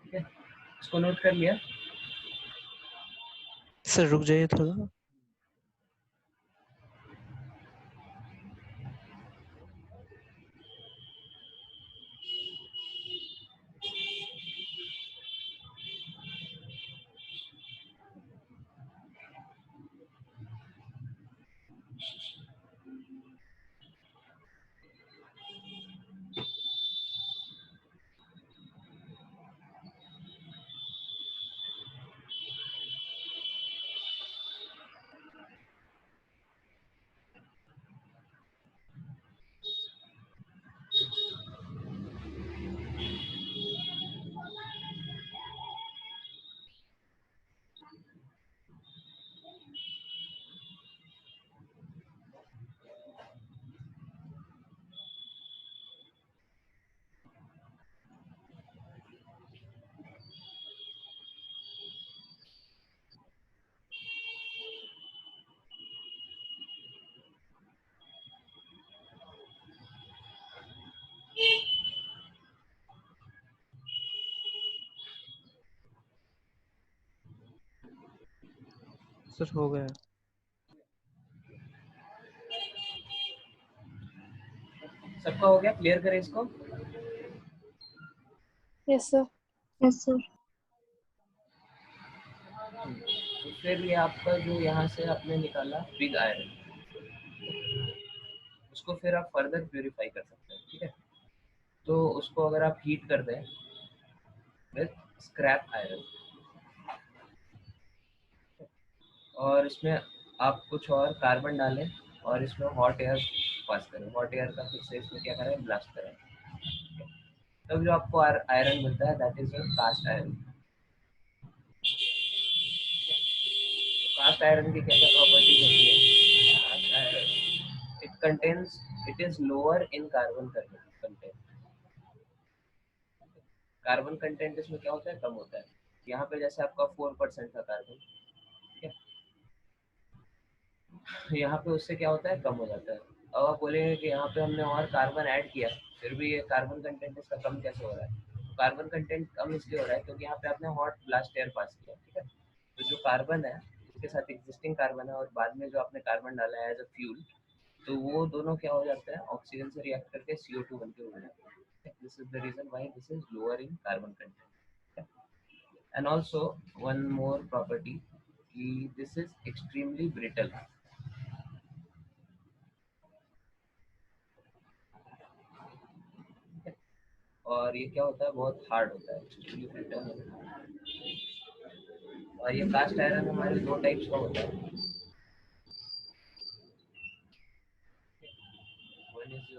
ठीक है, इसको नोट कर लिया। सर रुक जाइए थोड़ा। सर हो गया। सबका हो गया, क्लियर करें इसको। Yes, sir. Yes, sir. तो फिर ये आपका जो यहाँ से आपने निकाला पिग आयरन, उसको फिर आप फर्दर प्यूरिफाई कर सकते हैं, ठीक है। तो उसको अगर आप हीट कर दें विथ स्क्रैप आयरन, और इसमें आप कुछ और कार्बन डालें और इसमें हॉट एयर पास करें, हॉट एयर का फिर से इसमें क्या करें, ब्लास्ट करें, तब जो आपको आयरन मिलता है that is cast iron. Cast iron की क्या क्या प्रॉपर्टीज होती है? Cast iron, it is lower in carbon content. Carbon content इसमें क्या होता है, कम होता है। यहाँ पे जैसे आपका 4% था कार्बन, ठीक है, यहाँ पे उससे क्या होता है, कम हो जाता है। अब आप बोलेंगे कि यहाँ पे हमने और कार्बन ऐड किया, फिर भी ये कार्बन कंटेंट इसका कम कैसे हो रहा है? कार्बन कंटेंट कम इसलिए हो रहा है क्योंकि यहाँ पे आपने हॉट ब्लास्ट एयर पास किया, ठीक है। तो जो कार्बन है उसके साथ एग्जिस्टिंग कार्बन है और बाद में जो आपने कार्बन डाला है एज अ फ्यूल, तो वो दोनों क्या हो जाते हैं, ऑक्सीजन से रिएक्ट करके CO2 बन के हो जाते हैं। This is the reason why this is lower in carbon content. And also one more property कि दिस इज एक्सट्रीमली ब्रिटल, और ये क्या होता है, बहुत हार्ड होता है, एक्सट्रीमली ब्रिटल। और ये कास्ट आयरन हमारे दो टाइप्स का होता है। One is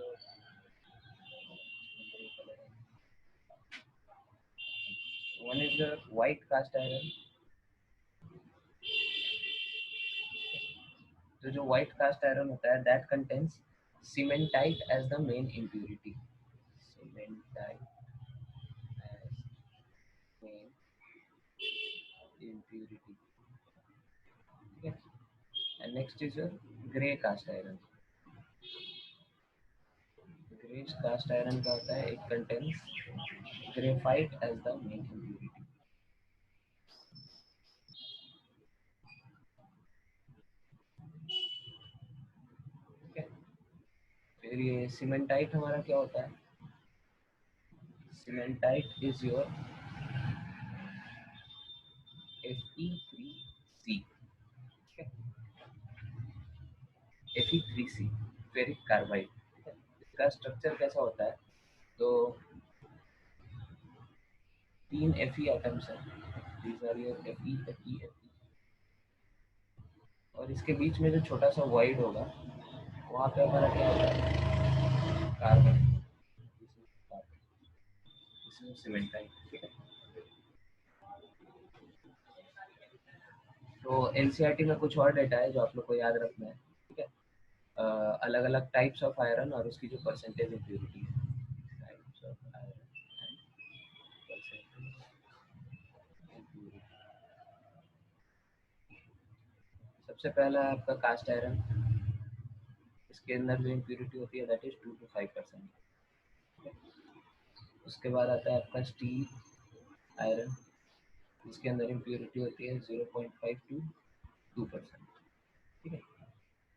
one is white cast iron तो जो व्हाइट कास्ट आयरन होता है that contains cementite as the main impurity, cementite as main impurity. Okay. And next is your grey cast iron. Grey cast iron क्या होता है? It contains graphite as the main impurity. Okay. फिर ये cementite हमारा क्या होता है? Cementite is your Fe3C. Okay. Fe3C ferric carbide. इसका स्ट्रक्चर कैसा होता है? तो 3 Fe एटम्स हैं. These are your Fe. और इसके बीच में जो छोटा सा वाइड होगा वहाँ पे हमारा क्या होता है? कार्बन. इसमें सीमेंटाइट. ठीक है. तो एनसीईआरटी में कुछ और डेटा है जो आप लोग को याद रखना है. ठीक है. अलग अलग टाइप्स ऑफ आयरन और उसकी जो परसेंटेज इम्प्योरिटी है. Types of iron and percentage impurity. सबसे पहला है आपका कास्ट आयरन. इसके अंदर जो इम्प्योरिटी होती है दैट इज 2 to 5%. उसके बाद आता है आपका स्टील आयरन. इसके अंदर इम्प्योरिटी होती है 0.5 to 2%. ठीक है.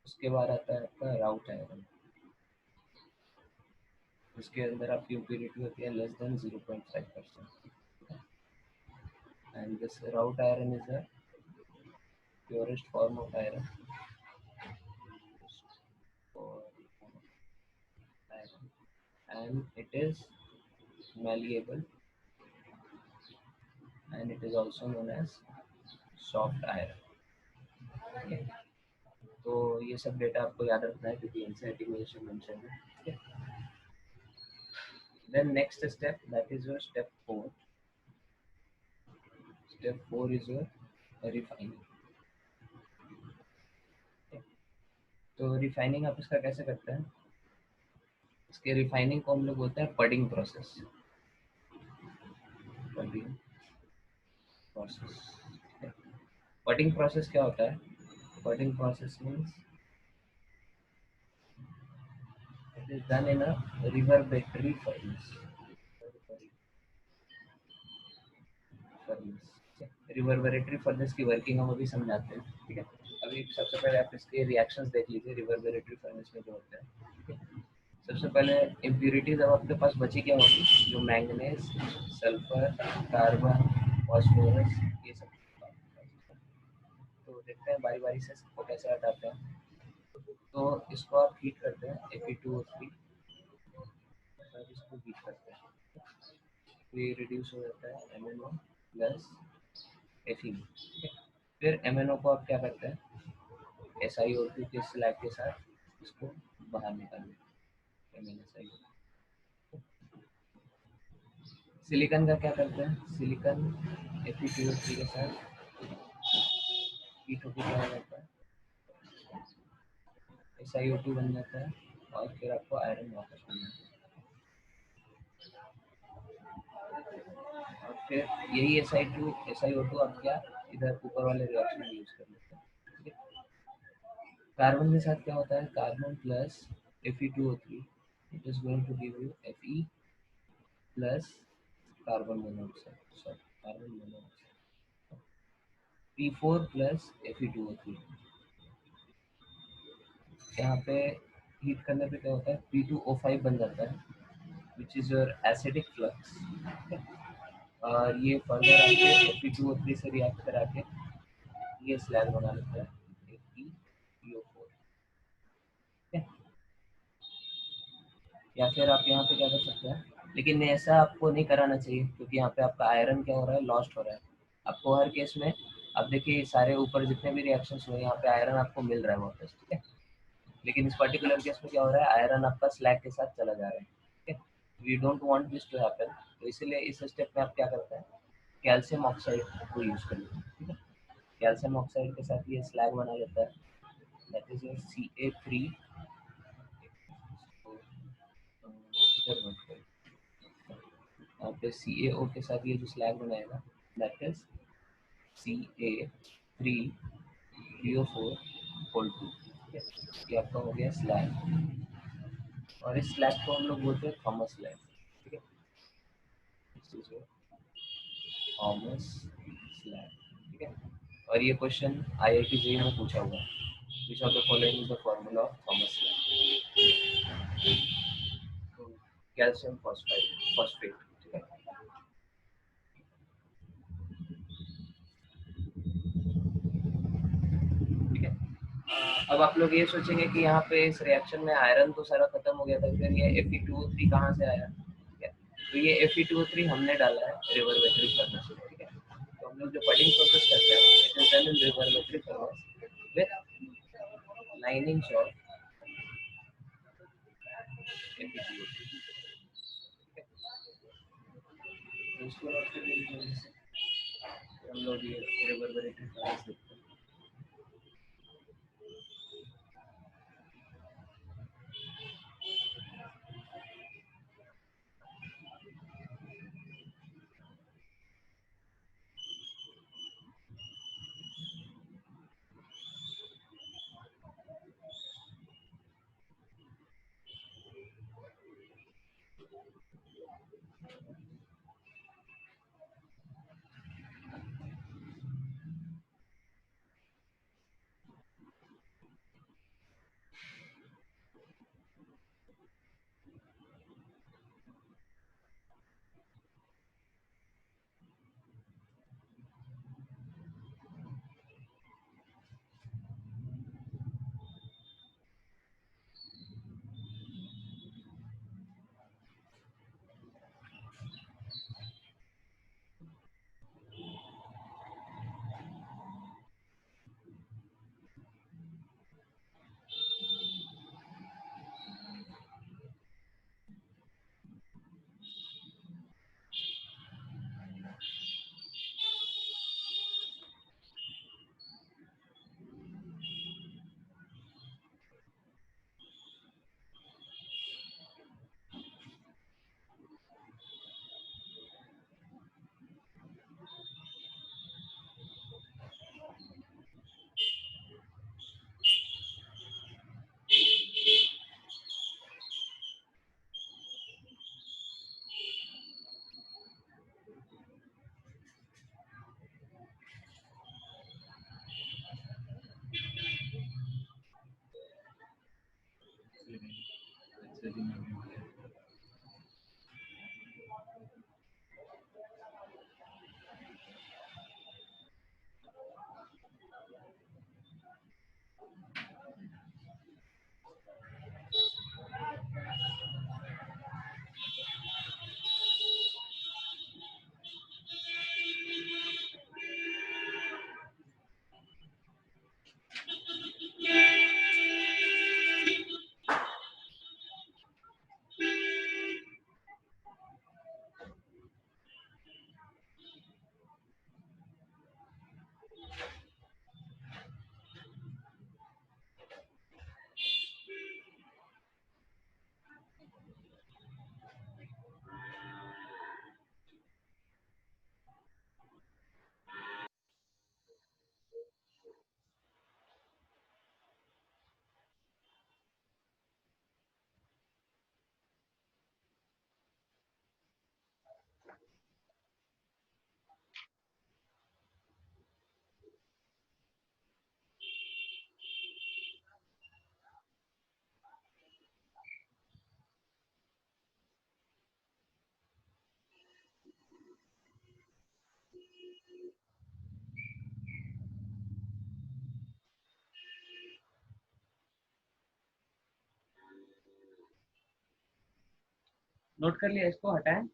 उसके बाद आता है आपका राउट आयरन. इसके अंदर आपकी इम्प्योरिटी होती है less than 0.5%. And this route iron is the purest form of iron. And it is malleable and it is also known as soft iron. Okay. तो ये सब डेटा आपको याद रखना है क्योंकि एनसीईआरटी में ये मेंशन है. Then next step, that is your step 4. Step 4 is your refining. Okay. तो रिफाइनिंग आप इसका कैसे करते हैं? इसके रिफाइनिंग को हम लोग बोलते हैं pudding process. Pudding process. Pudding process क्या होता है? Pudding process means it is done in a reverberatory furnace. Reverberatory furnace की वर्किंग हम अभी समझाते हैं. ठीक है. अभी सबसे पहले आप इसके रिएक्शंस देख लीजिए रिवर्बरेटरी फर्नेस में जो होता है. सबसे पहले इम्प्यूरिटीज अब आपके पास बची क्या होगी? जो मैंगनीज, सल्फर, कार्बन, फास्फोरस, ये सब. तो देखते हैं बारी बारी से सबको कैसे हटाते हैं. तो इसको आप हीट करते हैं Fe2O3. इसको हीट करते हैं तो ये रिड्यूस हो जाता है MnO प्लस Fe. फिर MnO को आप क्या करते हैं? SiO2 के स्लैग के साथ इसको बाहर निकाल देते हैं. MnSiO2. सिलिकॉन का क्या करते हैं? सिलिकॉन Fe2O3 के साथ हीट होकर क्या हो जाता है? SiO2 बन जाता है और फिर आपको आयरन वापस मिल जाता है. और फिर यही SiO2 आप क्या इधर ऊपर वाले रिएक्शन में यूज कर लेते हैं. ठीक है. कार्बन के साथ क्या होता है? Carbon plus Fe2O3 it is going to give you Fe plus carbon monoxide. Sorry carbon monoxide. P4 plus Fe2O3. यहाँ पे हीट करने पे क्या होता है? P2O5 बन जाता है which is your acidic flux. और ये फर्दर आके Fe2O3 से रिएक्ट करा के ये स्लैग बना लेता है FePO4. या फिर आप यहाँ पे क्या कर सकते हैं? लेकिन ऐसा आपको नहीं कराना चाहिए क्योंकि यहाँ पे आपका आयरन क्या हो रहा है? लॉस्ट हो रहा है. आपको हर केस में आप देखिए सारे ऊपर जितने भी रिएक्शंस हुए यहाँ पे आयरन आपको मिल रहा है वापस. ठीक है. लेकिन इस पर्टिकुलर केस में क्या हो रहा है? आयरन आपका स्लैग के साथ चला जा रहा है. ठीक है. We don't want this to happen. तो इसीलिए इस स्टेप में आप क्या करते हैं? कैल्शियम ऑक्साइड को यूज कर लेते हैं. ठीक है. कैल्शियम ऑक्साइड के साथ ये स्लैग बना लेता है दैट इज योर Ca3. इधर मत करो, यहाँ पे CaO के साथ ये जो स्लैग बनाएगा दैट इज Ca3PO4 ठीक है, ये आपका हो गया स्लैग, और इस स्लैग को हम लोग बोलते हैं थॉमस स्लैग, ठीक है, थॉमस स्लैग, ठीक है। और ये क्वेश्चन IIT जेईई में पूछा हुआ है, which of the following is the formula of Thomas slag? तो कैल्शियम फॉस्फेट, ठीक है। ठीक है, अब आप लोग ये सोचेंगे कि यहाँ पे इस रिएक्शन में आयरन तो सारा खत्म हो गया था, फिर ये Fe2O3 कहाँ से आया, ठीक है। तो ये Fe2O3 हमने डाला है रिवर्मेट्री फर्नेस में, ठीक है। तो हम लोग जो बडिंग प्रोसेस करते हैं it is done in reverberatory furnace with lining shot Fe2O3, ठीक है। तो इसको रखते हैं हम लोग ये रिवर्मेट्री फर्नेस देखते हैं। नोट कर लिया, इसको हटाएं।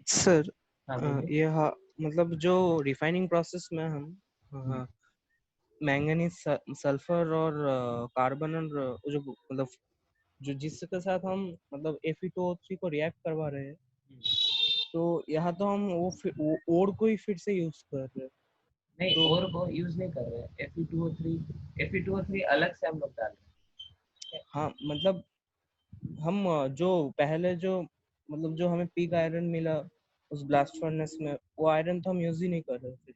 सर हाँ बोलिए। ये मतलब जो रिफाइनिंग प्रोसेस में हम मैंगनीज सल्फर और कार्बन और जो मतलब जो जिसके साथ हम मतलब Fe2O3 को रिएक्ट करवा रहे हैं, तो यहाँ तो हम वो ओर को ही फिर से यूज कर रहे हैं। नहीं, तो और को यूज नहीं कर रहे हैं। Fe2O3 अलग से हम लोग डाल रहे हैं। हाँ मतलब हम जो पहले जो मतलब जो हमें पीक आयरन मिला उस ब्लास्ट फर्नेस में, वो आयरन तो हम यूज ही नहीं कर रहे थे।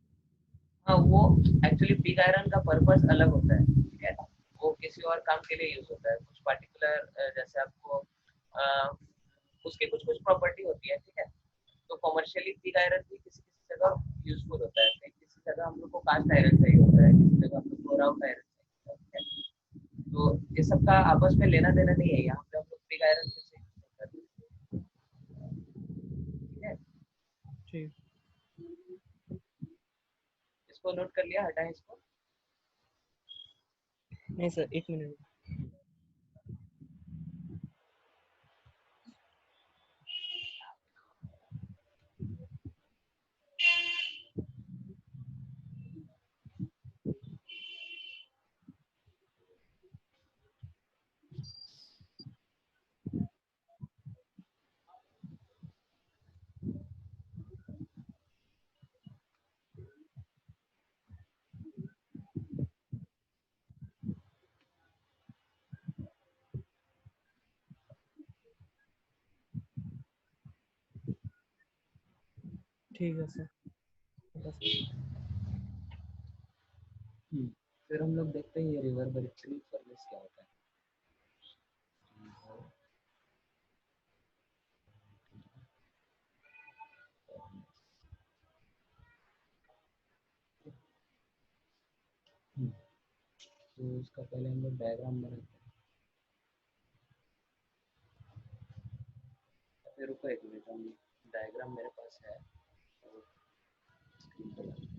हाँ, वो एक्चुअली पिग आयरन का पर्पस अलग होता है, ठीक है। वो किसी और काम के लिए यूज होता है, कुछ पर्टिकुलर, जैसे आपको उसके कुछ कुछ प्रॉपर्टी होती है, ठीक है। तो कमर्शियली पिग आयरन भी किसी किसी जगह यूजफुल होता है, कहीं किसी जगह हम लोग को कास्ट आयरन चाहिए होता है, किसी जगह हम लोग को राउंड आयरन चाहिए होता है, ठीक है। तो ये सब का आपस में लेना देना नहीं है, यहाँ पे हम लोग पिग आयरन फिर से यूज करते हैं, ठीक है। ठीक। इसको नोट कर लिया, हटाएं इसको। नहीं सर, एक मिनट। ठीक है सर, बस। फिर हम लोग देखते हैं ये रिवर्बरेटरी फर्नेस क्या होता है। तो उसका पहले हम लोग डायग्राम बनाते हैं। फिर रुको एक मिनट, हम डायग्राम मेरे पास है, तो स्क्रीन पर डालते हैं।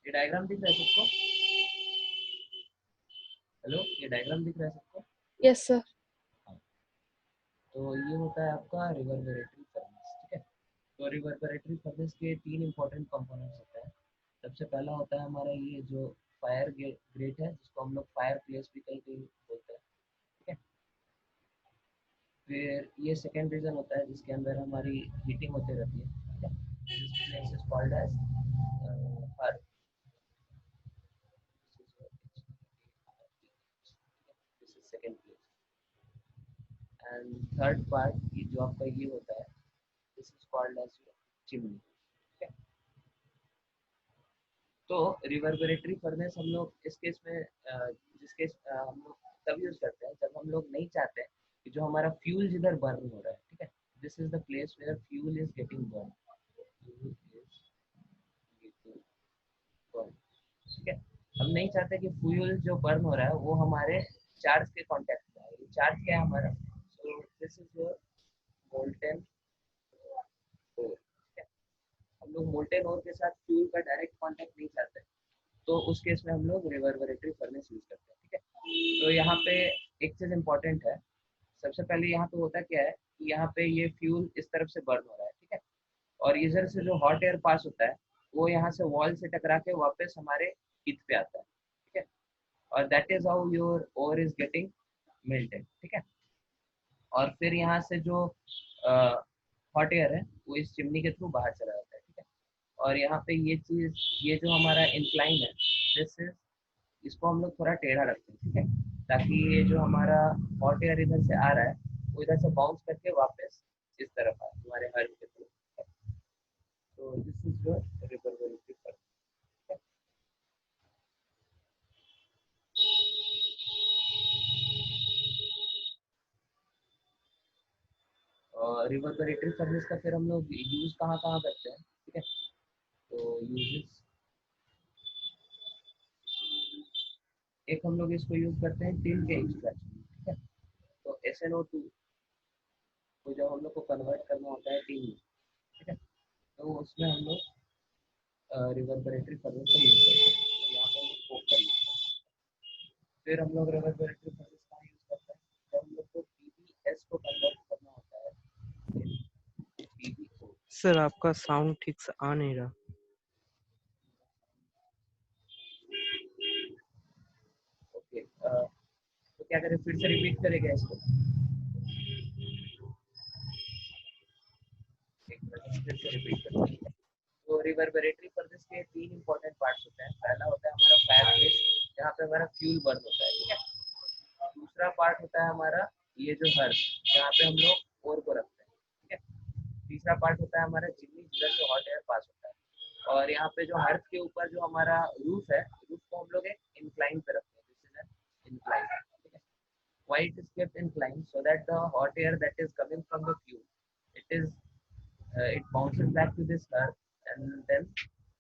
ये डायग्राम दिख रहा है सबको? हेलो, ये डायग्राम दिख रहा है सबको? Yes, sir. हाँ। तो ये होता है आपका रिवर्बरेटरी फर्नेस, ठीक है। तो रिवर्बरेटरी फर्नेस के तीन इंपॉर्टेंट कंपोनेंट्स होते हैं। सबसे पहला होता है हमारा ये जो फायर ग्रेट है, जिसको हम लोग फायर प्लेस भी कहीं कहीं बोलते हैं, ठीक है। फिर ये सेकेंड रीजन होता है जिसके अंदर हमारी हीटिंग होती रहती है, ठीक है। This place is called as hearth, this is second place. And third part ये जो आपका ये होता है, this is called as chimney, ठीक है। तो रिवर्बरेटरी फर्नेस हम लोग इस केस में जिस केस हम लोग तब यूज करते हैं जब हम लोग नहीं चाहते हैं कि जो हमारा फ्यूल जिधर बर्न हो रहा है, ठीक है, this is the place where fuel is getting burn, ठीक है। हम नहीं चाहते कि फ्यूल जो बर्न हो रहा है वो हमारे चार्ज के कांटेक्ट में आए। चार्ज क्या है हमारा? So this is your molten ore, ठीक है। हम लोग मोल्टेन ओर के साथ फ्यूल का डायरेक्ट कांटेक्ट नहीं चाहते, तो उस केस में हम लोग रिवर्बरेटरी फर्नेस यूज करते हैं, ठीक है। तो यहाँ पे एक चीज इंपॉर्टेंट है। सबसे पहले यहाँ पे होता क्या है कि यहाँ पे ये फ्यूल इस तरफ से बर्न हो रहा है, ठीक है। और इधर से जो हॉट एयर पास होता है वो यहाँ से वॉल से टकरा के वापस हमारे हीथ पे आता है, ठीक है। और that is how your ore is getting melted, ठीक है। और फिर यहाँ से जो हॉट एयर है वो इस चिमनी के थ्रू बाहर चला जाता है, ठीक है। और यहाँ पे ये चीज, ये जो हमारा इंक्लाइन है, दिस इज, इसको हम लोग थोड़ा टेढ़ा रखते हैं, ठीक है, ताकि ये जो हमारा हॉट एयर इधर से आ रहा है वो इधर से बाउंस करके वापस इस तरफ आए हमारे हर्ब के थ्रू। तो this is your reverberatory furnace. Reverberatory furnace का फिर हम लोग यूज कहाँ कहाँ करते हैं, ठीक है। तो यूजेस, एक हम लोग इसको यूज करते हैं टिन के एक्सट्रैक्शन, ठीक है। तो SnO2 को जब हम लोग को कन्वर्ट करना होता है टिन में, ठीक है, तो उसमें हम लोग रिवर्बरेटरी फर्नेस का यूज करते हैं। यहाँ पे हम लोग कोक का यूज करते हैं। फिर हम लोग रिवर्बरेटरी फर्नेस का यूज करते हैं जब हम लोग को PBS को कन्वर्ट करना होता है PBO। सर आपका साउंड ठीक से आ नहीं रहा। ओके, तो क्या करें, फिर से रिपीट करेंगे इसको। एक मिनट, फिर से रिपीट करते हैं। तो रिवर्बरेटरी फर्नेस के तीन इंपॉर्टेंट पार्ट्स होते हैं। पहला होता है हमारा फायर प्लेस, जहाँ पे हमारा फ्यूल बर्न होता है, ठीक है। दूसरा पार्ट होता है हमारा ये जो हर्ब, जहाँ पे हम लोग ओर को रखते हैं, ठीक है। तीसरा पार्ट होता है हमारा चिमनी, जिधर से हॉट एयर पास होता है। और यहाँ पे जो हर्ब के ऊपर जो हमारा रूफ है, रूफ को हम लोग एक इंक्लाइन पे रखते हैं, दिस इज एन इंक्लाइन, ठीक है। Why it is kept inclined? So that the hot air that is coming from the fuel, it is it bounces back to this earth and then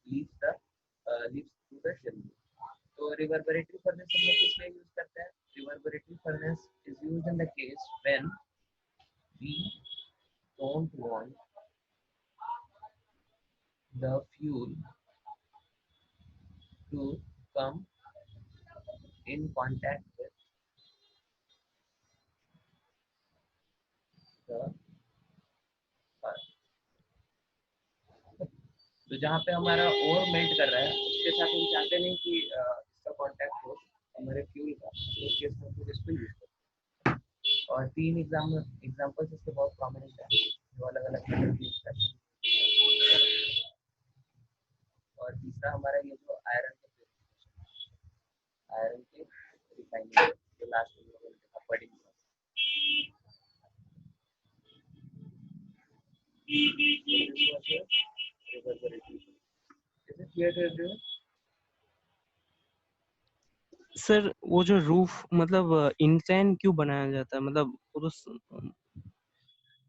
leaves through the chimney. तो reverberatory furnace हम लोग किसमें use करते हैं? Reverberatory furnace is used in the case when we don't want the fuel to come in contact with the earth. तो जहाँ पे हमारा ओर मेल्ट कर रहा है उसके साथ हम चाहते नहीं कि इसका कांटेक्ट हो हमारे फ्यूल का, तो उस केस में हम लोग इसको यूज करते हैं। और तीन एग्जाम्पल्स इसके बहुत प्रोमिनेंट है जो अलग अलग मेटल की यूज करते हैं। और तीसरा हमारा ये जो आयरन के प्यूरिफिकेशन, आयरन के रिफाइनिंग, जो लास्ट में हम लोगों ने देखा budding process. Is it clear to everyone? Sir वो जो रूफ मतलब इंक्लाइन क्यों बनाया जाता है? मतलब वो तो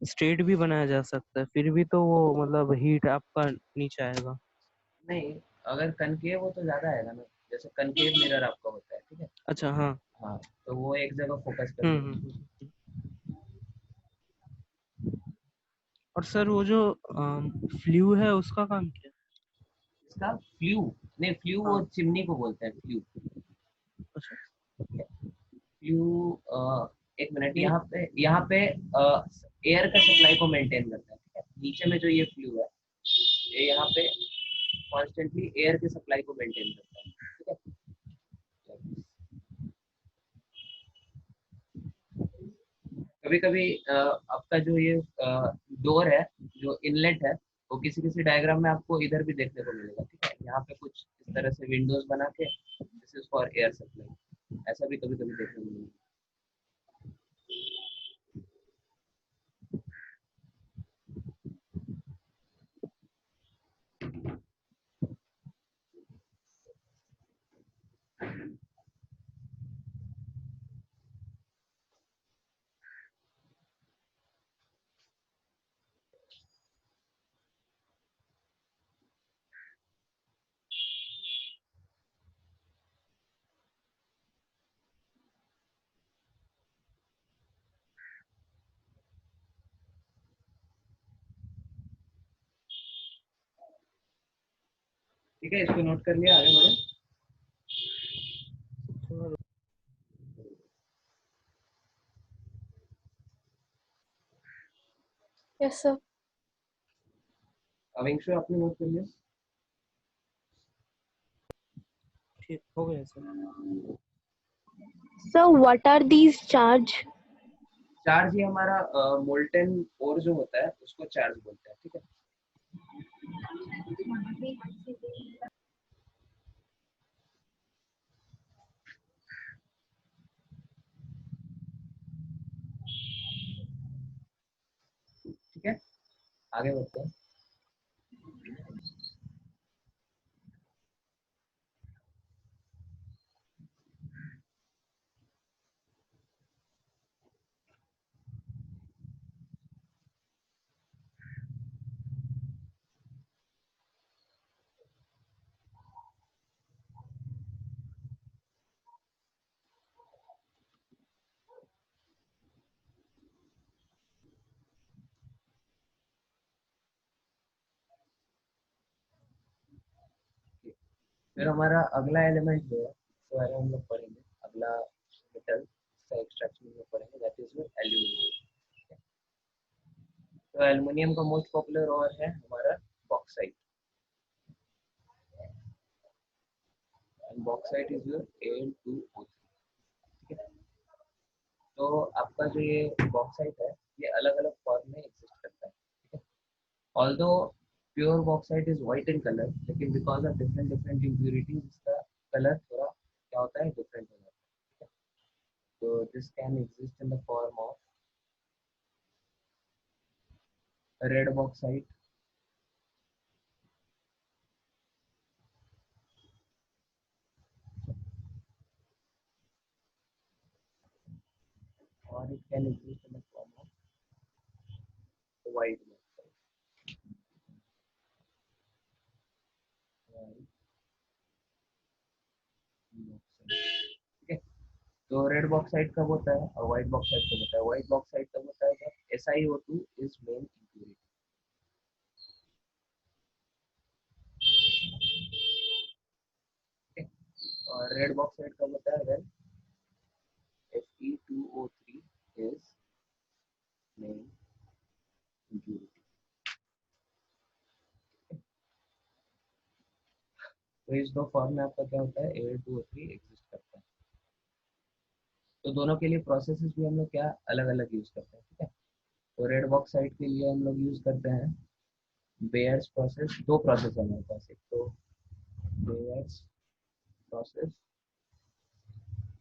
स्ट्रेट भी बनाया जा सकता है, फिर भी तो वो मतलब हीट आपका नीचे आएगा। नहीं, अगर कनकेव हो तो ज्यादा आएगा ना, जैसे कनकेव मिरर आपका होता है, ठीक है। अच्छा, हाँ। हाँ, तो वो एक जगह फोकस कर हम्म, और सर वो जो फ्लू है उसका काम क्या है? इसका फ्लू, नहीं फ्लू वो हाँ। चिमनी को बोलते हैं फ्लू। अच्छा, फ्लू एक मिनट, यहाँ पे एयर का सप्लाई को मेंटेन करता है, ठीक है। नीचे में जो ये फ्लू है ये यहाँ पे कॉन्स्टेंटली एयर के सप्लाई को मेंटेन करता है, ठीक है। कभी कभी आपका जो ये डोर है, जो इनलेट है, वो किसी किसी डायग्राम में आपको इधर भी देखने को मिलेगा, ठीक है। यहाँ पे कुछ इस तरह से विंडोज बना के this is for air supply, ऐसा भी कभी कभी देखने को मिलेगा। ठीक है, इसको नोट कर लिया, आगे बढ़े। Yes, sir. अविंशु, आपने नोट कर लिया? ठीक हो गया sir. So what are these charge? Charge ये हमारा मोल्टेन ओर जो होता है उसको चार्ज बोलते हैं, ठीक है। ठीक है, आगे बढ़ते हैं। फिर हमारा अगला एलिमेंट जो है उसके बारे में हम लोग पढ़ेंगे, अगला मेटल का एक्सट्रैक्शन हम लोग पढ़ेंगे, दैट इज एल्यूमिनियम। तो एल्युमिनियम का मोस्ट पॉपुलर और है हमारा bauxite, and bauxite is your Al2O3, ठीक है। तो आपका जो ये बॉक्साइट है ये अलग अलग फॉर्म में एग्जिस्ट करता है, ठीक है। Although pure bauxite is white in colour, लेकिन because of different different impurities इसका कलर थोड़ा क्या होता है, डिफरेंट हो जाता है, ठीक है। तो this can exist in the form of red bauxite, और it can exist in the form of white bauxite, ठीक है। तो रेड बॉक्साइट कब होता है और व्हाइट बॉक्साइट कब होता है? व्हाइट बॉक्साइट कब होता है जब SiO2 इज मेन इम्प्यूरिटी, ठीक है। और रेड बॉक्साइट कब होता है? When Fe2O3 is main impurity. तो इस दो फॉर्म में आपका क्या होता है, Al2O3 एग्जिस्ट करता है। तो दोनों के लिए प्रोसेसेस भी हम लोग क्या अलग अलग यूज करते हैं, ठीक है। तो रेड बॉक्साइट के लिए हम लोग यूज करते हैं बेयर्स प्रोसेस। दो प्रोसेस है हमारे पास, एक तो बेयर्स प्रोसेस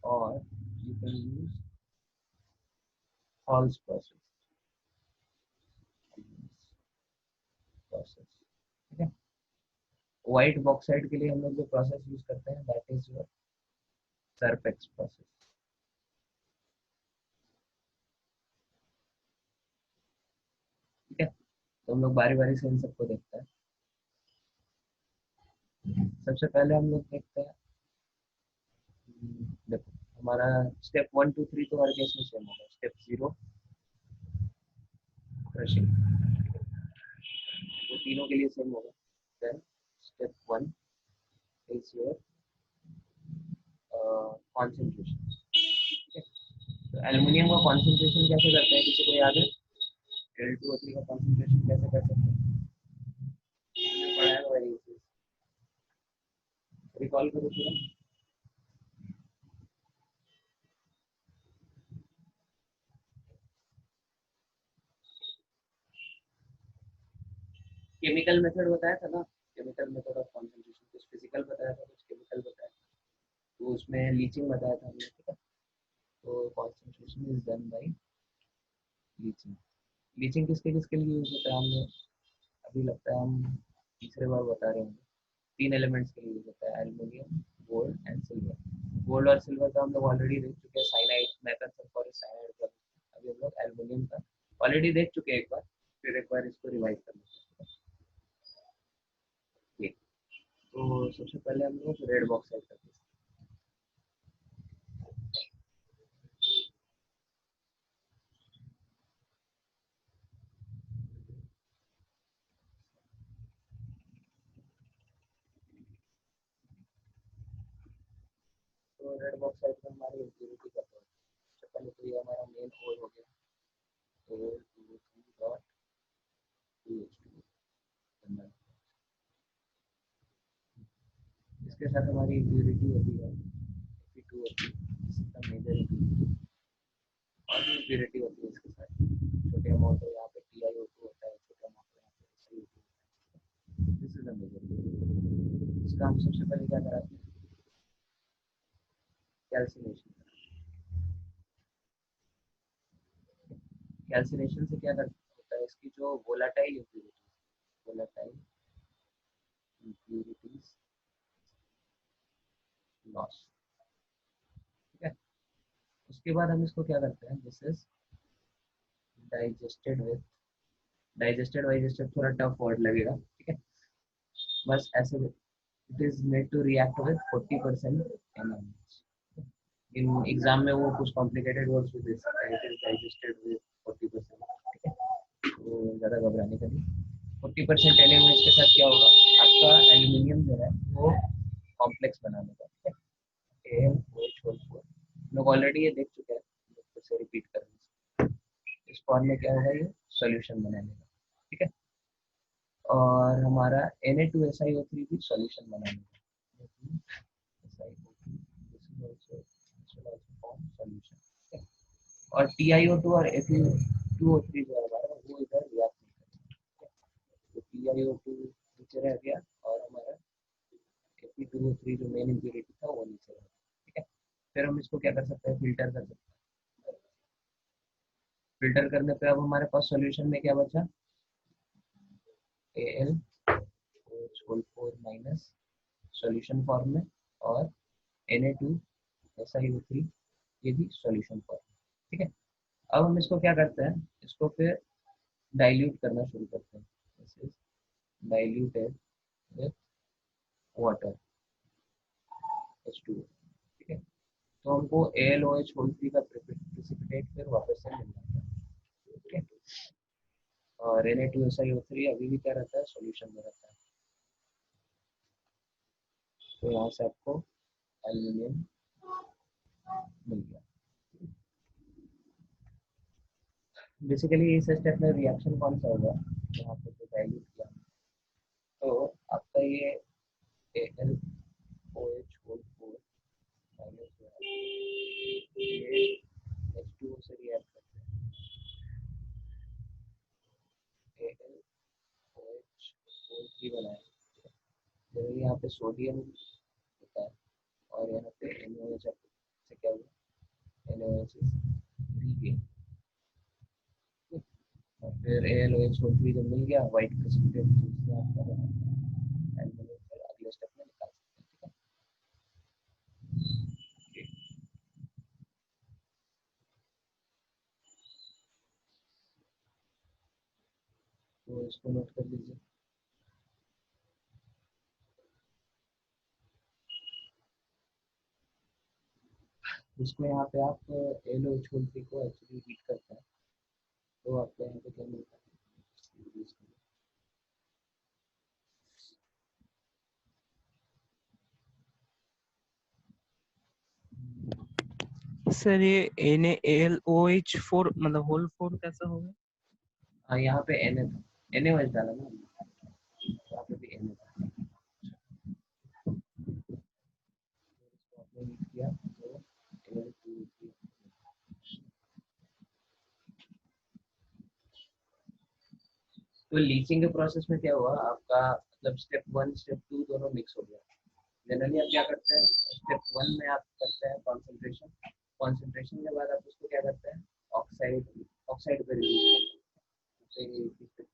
और you can use halls process, ठीक है। व्हाइट बॉक्साइट के लिए हम लोग जो प्रोसेस यूज करते हैं that is your surface process, ठीक है। तो हम लोग बारी बारी से इन सबको देखते हैं। सबसे पहले हम लोग देखते हैं, देखो हमारा स्टेप 1 2 3 तो हर केस में सेम होगा। स्टेप 0 क्रशिंग, वो तीनों के लिए सेम होगा। Then step 1 is your concentration, ठीक है। तो एल्युमिनियम का कॉन्सेंट्रेशन कैसे करते हैं, किसी को याद है? Al2O3 का कॉन्सेंट्रेशन कैसे कर सकते हैं? हमने पढ़ा है वही चीज, रिकॉल करो पूरा। केमिकल मेथड बताया था ना, केमिकल मेथड ऑफ कॉन्सेंट्रेशन, कुछ फिजिकल बताया था, कुछ केमिकल बताया था। तो उसमें लीचिंग बताया था हमने, ठीक है। तो concentration is done by leaching. Leaching किसके किसके लिए यूज होता है? हमने अभी लगता है हम तीसरे बार बता रहे होंगे। तीन एलिमेंट्स के लिए यूज होता है, aluminium, gold and silver. Gold और सिल्वर का हम लोग ऑलरेडी देख चुके हैं, साइनाइड मेटल सल्फर साइनाइड का। अभी हम लोग एल्युमिनियम का ऑलरेडी देख चुके हैं एक बार, फिर एक बार इसको रिवाइज कर लेते हैं। तो सबसे पहले हम लोग रेड बॉक्स सेट करते हैं। तो रेड बॉक्स साइड में हमारी इम्प्यूरिटी करते हैं। सबसे पहले तो ये हमारा मेन ओर हो गया, Al2O3.2H2। इसके साथ हमारी इम्प्यूरिटी होती है Fe2O3, इसका मेजर इम्प्यूरिटी। और भी प्योरिटी होती है इसके साथ, छोटे अमाउंट है यहाँ पे TiO2 होता है, छोटे अमाउंट यहाँ पे SiO2 होता है। This is the major. इसका हम सबसे पहले क्या कराते हैं, कैल्सिनेशन। कैल्सिनेशन से क्या होता है, इसकी जो वोलाटाइल इम्प्यूरिटीज लॉस, ठीक है। उसके बाद हम इसको क्या करते हैं, this is digested with, digested digested थोड़ा टफ वर्ड लगेगा, ठीक है, बस ऐसे, it is made to react with 40% NaOH। इन एग्जाम में वो कुछ कॉम्प्लिकेटेड वर्ड्स भी दे सकता है, इट इज डाइजेस्टेड विद 40%, ठीक है, तो ज़्यादा घबराने का नहीं। 40% NaOH के साथ क्या होगा, आपका एल्यूमिनियम जो है वो कॉम्प्लेक्स बनाने का, ठीक है, AlOH4। लोग ऑलरेडी ये देख चुके हैं, फिर से रिपीट कर रहे हैं। इस फॉर्म में क्या होगा, ये सॉल्यूशन बनाने का, ठीक है, और हमारा Na2SiO3 भी सॉल्यूशन बनाने का, सॉल्यूशन, और TiO2 और Fe2O3 जो है हमारा वो इधर रिएक्ट नहीं करेगा, तो TiO2 नीचे रह गया और हमारा Fe2O3 जो मेन इम्प्योरिटी था वो नीचे रह गया, ठीक है। फिर हम इसको क्या कर सकते हैं, फिल्टर कर सकते हैं। फिल्टर करने पे अब हमारे पास सॉल्यूशन में क्या बचा, AlOH4 माइनस सॉल्यूशन फॉर्म में, और Na2SiO3 ये भी सॉल्यूशन फॉर्म में, ठीक है। अब हम इसको क्या करते हैं, इसको फिर डाइल्यूट करना शुरू करते हैं, this is diluted with water H2O, ठीक है। तो हमको AlOH3 का प्रेसिपिटेट फिर वापस से मिल जाता है, ठीक है, और Na2SiO3 अभी भी क्या रहता है, सॉल्यूशन में रहता है। तो यहाँ से आपको एल्यूमिनियम मिल गया। बेसिकली इस स्टेप में रिएक्शन कौन सा होगा, यहाँ पे तो डाइल्यूट किया, तो आपका ये AlOH4 माइनस जो है ये H2O से रिएक्ट करते हैं, AlOH4 बनाए, जैसे यहाँ पे सोडियम होता है और यहाँ पे NaOH से क्या हुआ, NaOH इज रीगेन, और फिर AlOH4 जब मिल गया व्हाइट प्रेसिपिटेट, तो उससे आप क्या बनाते हैं, एल्यूमिनियम फिर अगले स्टेप में निकाल सकते हैं, ठीक है। तो इसको नोट कर लीजिए। इसमें यहाँ पे आप AlOH4 को एक्चुअली हीट करते हैं, तो आपको यहाँ पे क्या मिलता है, सर ये NaLOH4 मतलब होल 4 कैसा होगा? हाँ यहाँ पे NaOH डाला ना, यहाँ पे भी Na था, इसको आपने हीट किया तो Na2O3। तो लीचिंग के प्रोसेस में क्या हुआ आपका, मतलब स्टेप 1 स्टेप 2 दोनों मिक्स हो गया। जनरली आप क्या करते हैं, स्टेप 1 में आप करते हैं कॉन्सेंट्रेशन, कॉन्सेंट्रेशन के बाद आप उसको क्या करते हैं, ऑक्साइड ऑक्साइड पे रिलीज करते हैं।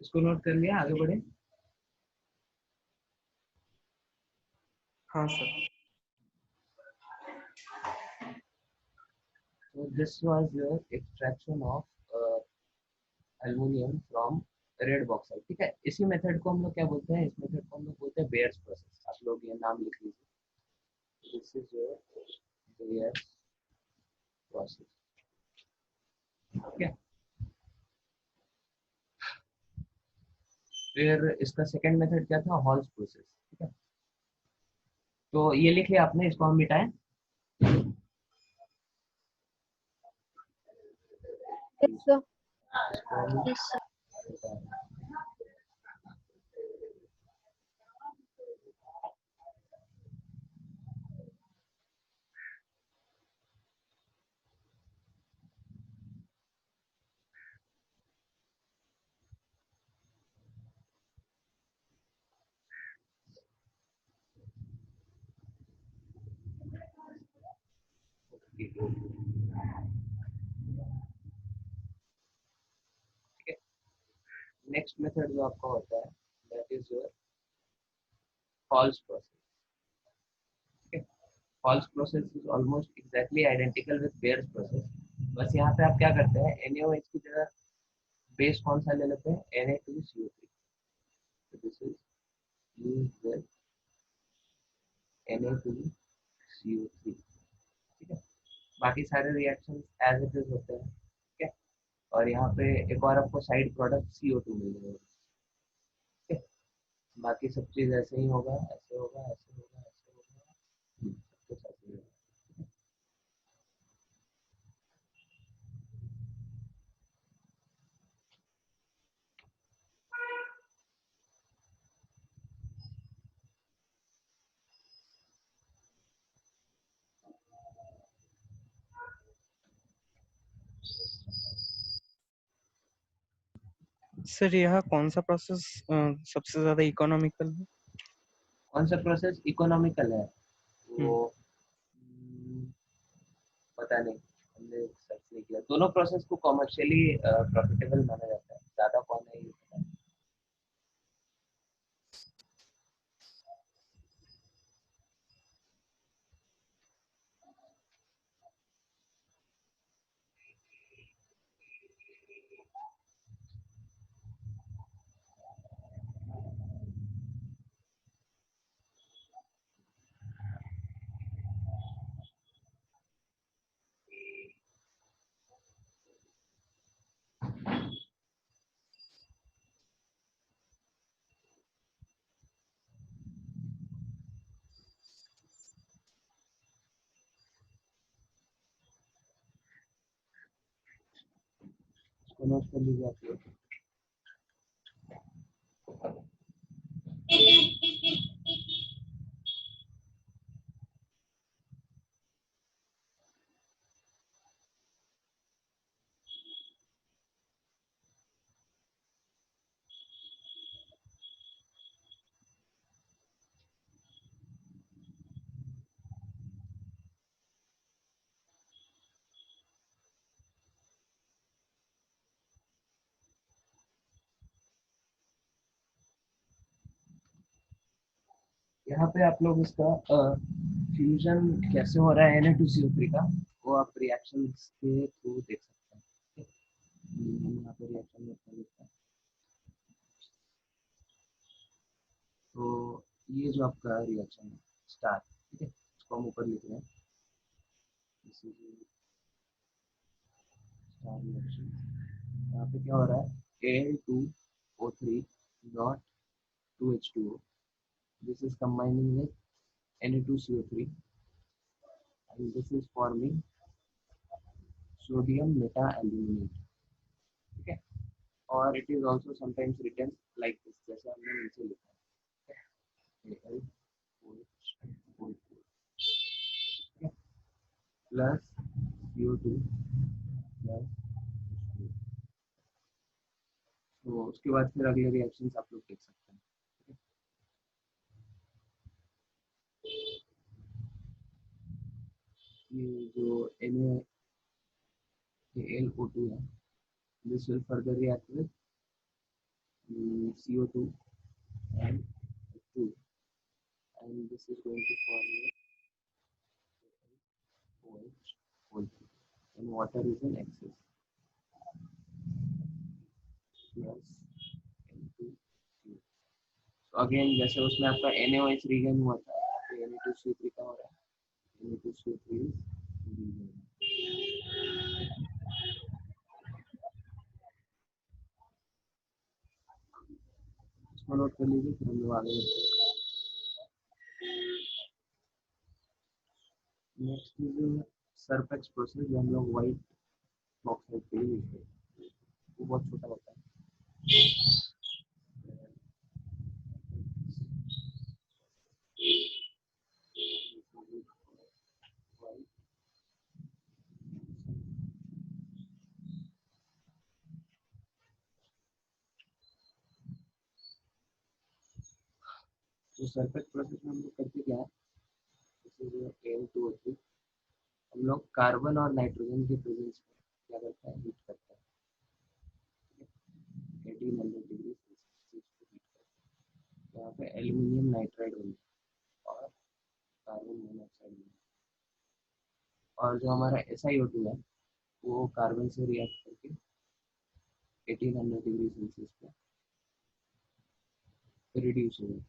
इसको नोट कर लिया, आगे बढ़े। हाँ sir. So this was your extraction of aluminum from red bauxite, ठीक है। इसी मेथड को हम लोग क्या बोलते हैं, इस मेथड को हम लोग बोलते हैं बेयर्स प्रोसेस। आप लोग ये नाम लिख लीजिए, this is your bears process, ठीक है। फिर इसका सेकंड मेथड क्या था, हॉल्स प्रोसेस, ठीक है। तो ये लिख लिया आपने, इसको हम मिटाएं। Yes, sir. इसको हम Yes, sir. मिटाएं। ठीक है। नेक्स्ट मेथड जो आपका होता है, that is your halls process, ठीक है। Halls process is almost exactly identical with bears process. बस यहाँ पे आप क्या करते हैं, NaOH की जगह बेस कौन सा ले लेते हैं, Na2CO3। तो this is used with Na2CO3, ठीक है। बाकी सारे रिएक्शन एज इट इज होते हैं, ठीक है। और यहाँ पे एक और आपको साइड प्रोडक्ट CO2 मिल जाएगा, ठीक है। बाकी सब चीज ऐसे ही होगा, ऐसे होगा, ऐसे होगा, ऐसे होगा, सब कुछ ऐसे ही होगा। सर यह कौन सा प्रोसेस सबसे ज्यादा इकोनॉमिकल है? कौन सा प्रोसेस इकोनॉमिकल है, वो पता नहीं, हमने सर्च नहीं किया। दोनों प्रोसेस को कॉमर्शियली प्रॉफिटेबल माना जाता है, ज्यादा कौन है ये पता नहीं। इसको नोट कर लीजिए आप लोग। यहाँ पे आप लोग इसका फ्यूजन कैसे हो रहा है Na2CO3 का, वो आप रिएक्शन के थ्रू देख सकते हैं, ठीक है। यहाँ पे रिएक्शन में कर देते हैं। तो ये जो आपका रिएक्शन है स्टार, ठीक है, इसको हम ऊपर लिख रहे हैं, स्टार रिएक्शन। यहाँ पे क्या हो रहा है, Al2O3 dot 2H2O, this is combining with Na2CO3 and this is forming sodium meta-aluminate, ठीक है। और it is also sometimes written like this, जैसे हमने नीचे लिखा है, Al2O4 plus CO2 plus H2O। तो उसके बाद फिर अगले रिएक्शंस आप लोग देख सकते हैं, ठीक है। ये जो NaLO2 है, this will further react with CO2 and 2, and this is going to form OH, and water is in excess plus N2CO. तो अगेन जैसे उसमें आपका NaOH रीगन हुआ था, तो Na2CO3 का हो रहा है, Na2CO3 is इसको नोट कर लीजिए, फिर हम लोग आगे बढ़ते हैं। नेक्स्ट इज सरफेक्स प्रोसेस, जो हम लोग वाइट बॉक्साइड के लिए यूज करते हैं, वो बहुत छोटा होता है। तो सरफेक्स प्रोसेस में हम लोग करते क्या है, Al2O3 हम लोग कार्बन और नाइट्रोजन के प्रेजेंस में क्या करता है, हीट करता है 1800 डिग्री सेल्सियस को हीट करता है। यहाँ पे एल्यूमिनियम नाइट्राइड बनेगा और कार्बन मोनोऑक्साइड बनेगा, और जो हमारा SiO2 है वो कार्बन से रिएक्ट करके 1800 डिग्री सेल्सियस पे रिड्यूस हो जाता है,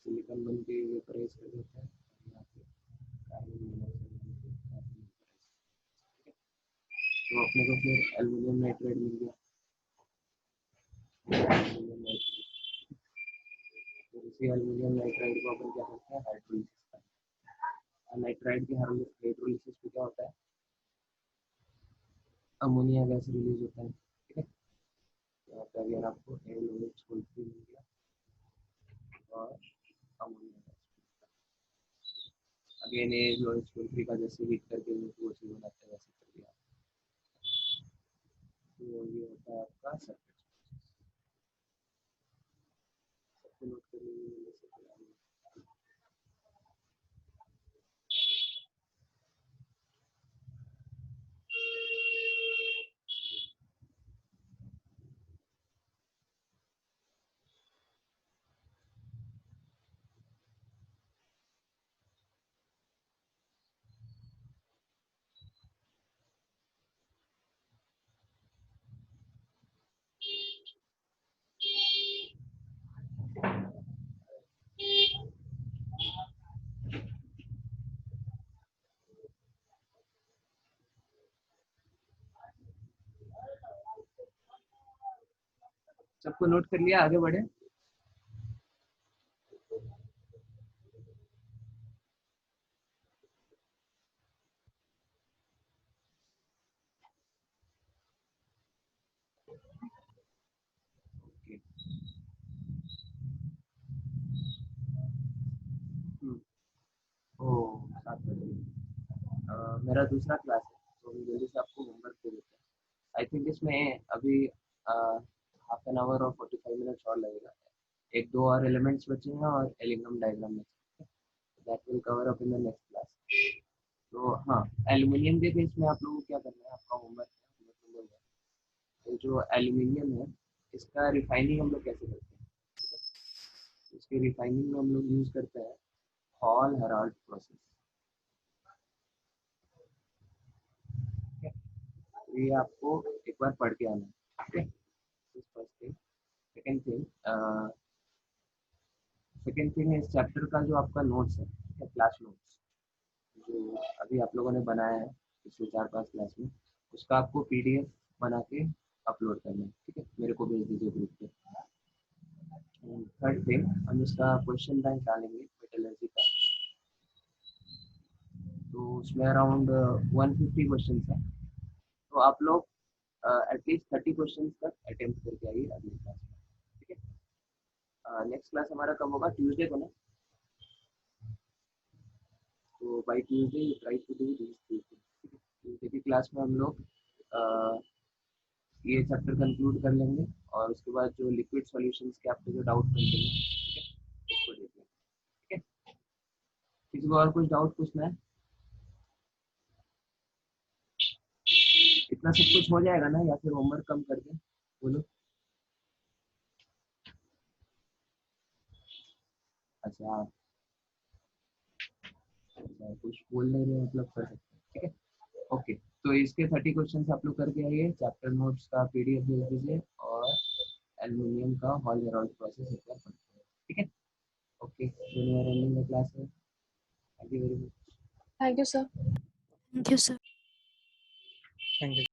सिलिकॉन बन के वेपराइज कर देता है, यहाँ पे कार्बन मोनोऑक्साइड बन के कार्बन वेपराइज। तो अपने को फिर एल्यूमिनियम नाइट्राइड मिल गया, एल्यूमिनियम नाइट्राइड। फिर इसी एल्यूमिनियम नाइट्राइड को अपन क्या करते हैं, हाइड्रोलिसिस करते हैं। नाइट्राइड के हाइड्रोलिसिस पे क्या होता है, अमोनिया गैस रिलीज होता है, ठीक है। यहाँ पे अगर आपको NaOH मिल गया और अमोनिया गैस, अगेन NaOH का जैसे हीट करके वो चीज बनाते हैं वैसे कर दिया। तो ये होता है आपका सरफेस प्रोसेस, सबको नोट कर लीजिए। सबको नोट कर लिया, आगे बढ़े। ओह 7 बजे मेरा दूसरा क्लास है, तो हम जल्दी से आपको होमवर्क दे देते हैं। आई थिंक इसमें अभी हाफ एन आवर और 45 मिनट्स और लगेगा, एक दो और एलिमेंट्स बचे हैं और एलिगम डायग्राम में, that will cover up in the next class. तो हाँ, एल्यूमिनियम के केस में आप लोगों को क्या करना है, आपका होमवर्क है, तो जो एल्यूमिनियम है इसका रिफाइनिंग हम लोग कैसे करते हैं, इसके रिफाइनिंग में हम लोग यूज करते हैं हॉल हेराल्ड प्रोसेस। ये आपको एक बार पढ़ के आना है, ठीक है। सेकेंड थिंग इस चैप्टर का जो आपका नोट्स है, क्लास नोट्स जो अभी आप लोगों ने बनाया है पिछले 4-5 क्लास में, उसका आपको PDF बना के अपलोड करना है, ठीक है, मेरे को भेज दीजिए ग्रुप पे। थर्ड थिंग, हम इसका क्वेश्चन बैंक डालेंगे मेटलर्जी का, तो उसमें अराउंड 150 क्वेश्चन है, तो आप लोग एटलीस्ट 30 क्वेश्चन तक अटेम्प्ट करके आइए अगली क्लास में, ठीक है। नेक्स्ट क्लास हमारा कब होगा, ट्यूसडे को ना, तो by Tuesday you try to do this, Tuesday की क्लास में हम लोग ये चैप्टर कंक्लूड कर लेंगे, और उसके बाद जो लिक्विड सॉल्यूशंस के आपके जो डाउट बनते हैं, ठीक है, उसको देख लेंगे, ठीक है। किसी को और कुछ डाउट पूछना है? इतना सब कुछ हो जाएगा ना, या फिर होमवर्क कम कर दे? बोलो। अच्छा अच्छा, कुछ बोल नहीं रहे मतलब कर सकते हैं, ठीक है। ओके, तो इसके 30 क्वेश्चंस आप लोग करके आइए, चैप्टर नोट्स का पीडीएफ भेज दीजिए, और एल्यूमिनियम का हॉल हेराल्ड प्रोसेस एक बार पढ़ते हैं, ठीक है। ओके, एंडिंग द क्लास है। Thank you very much. Thank you, sir. Thank you, sir. Thank you.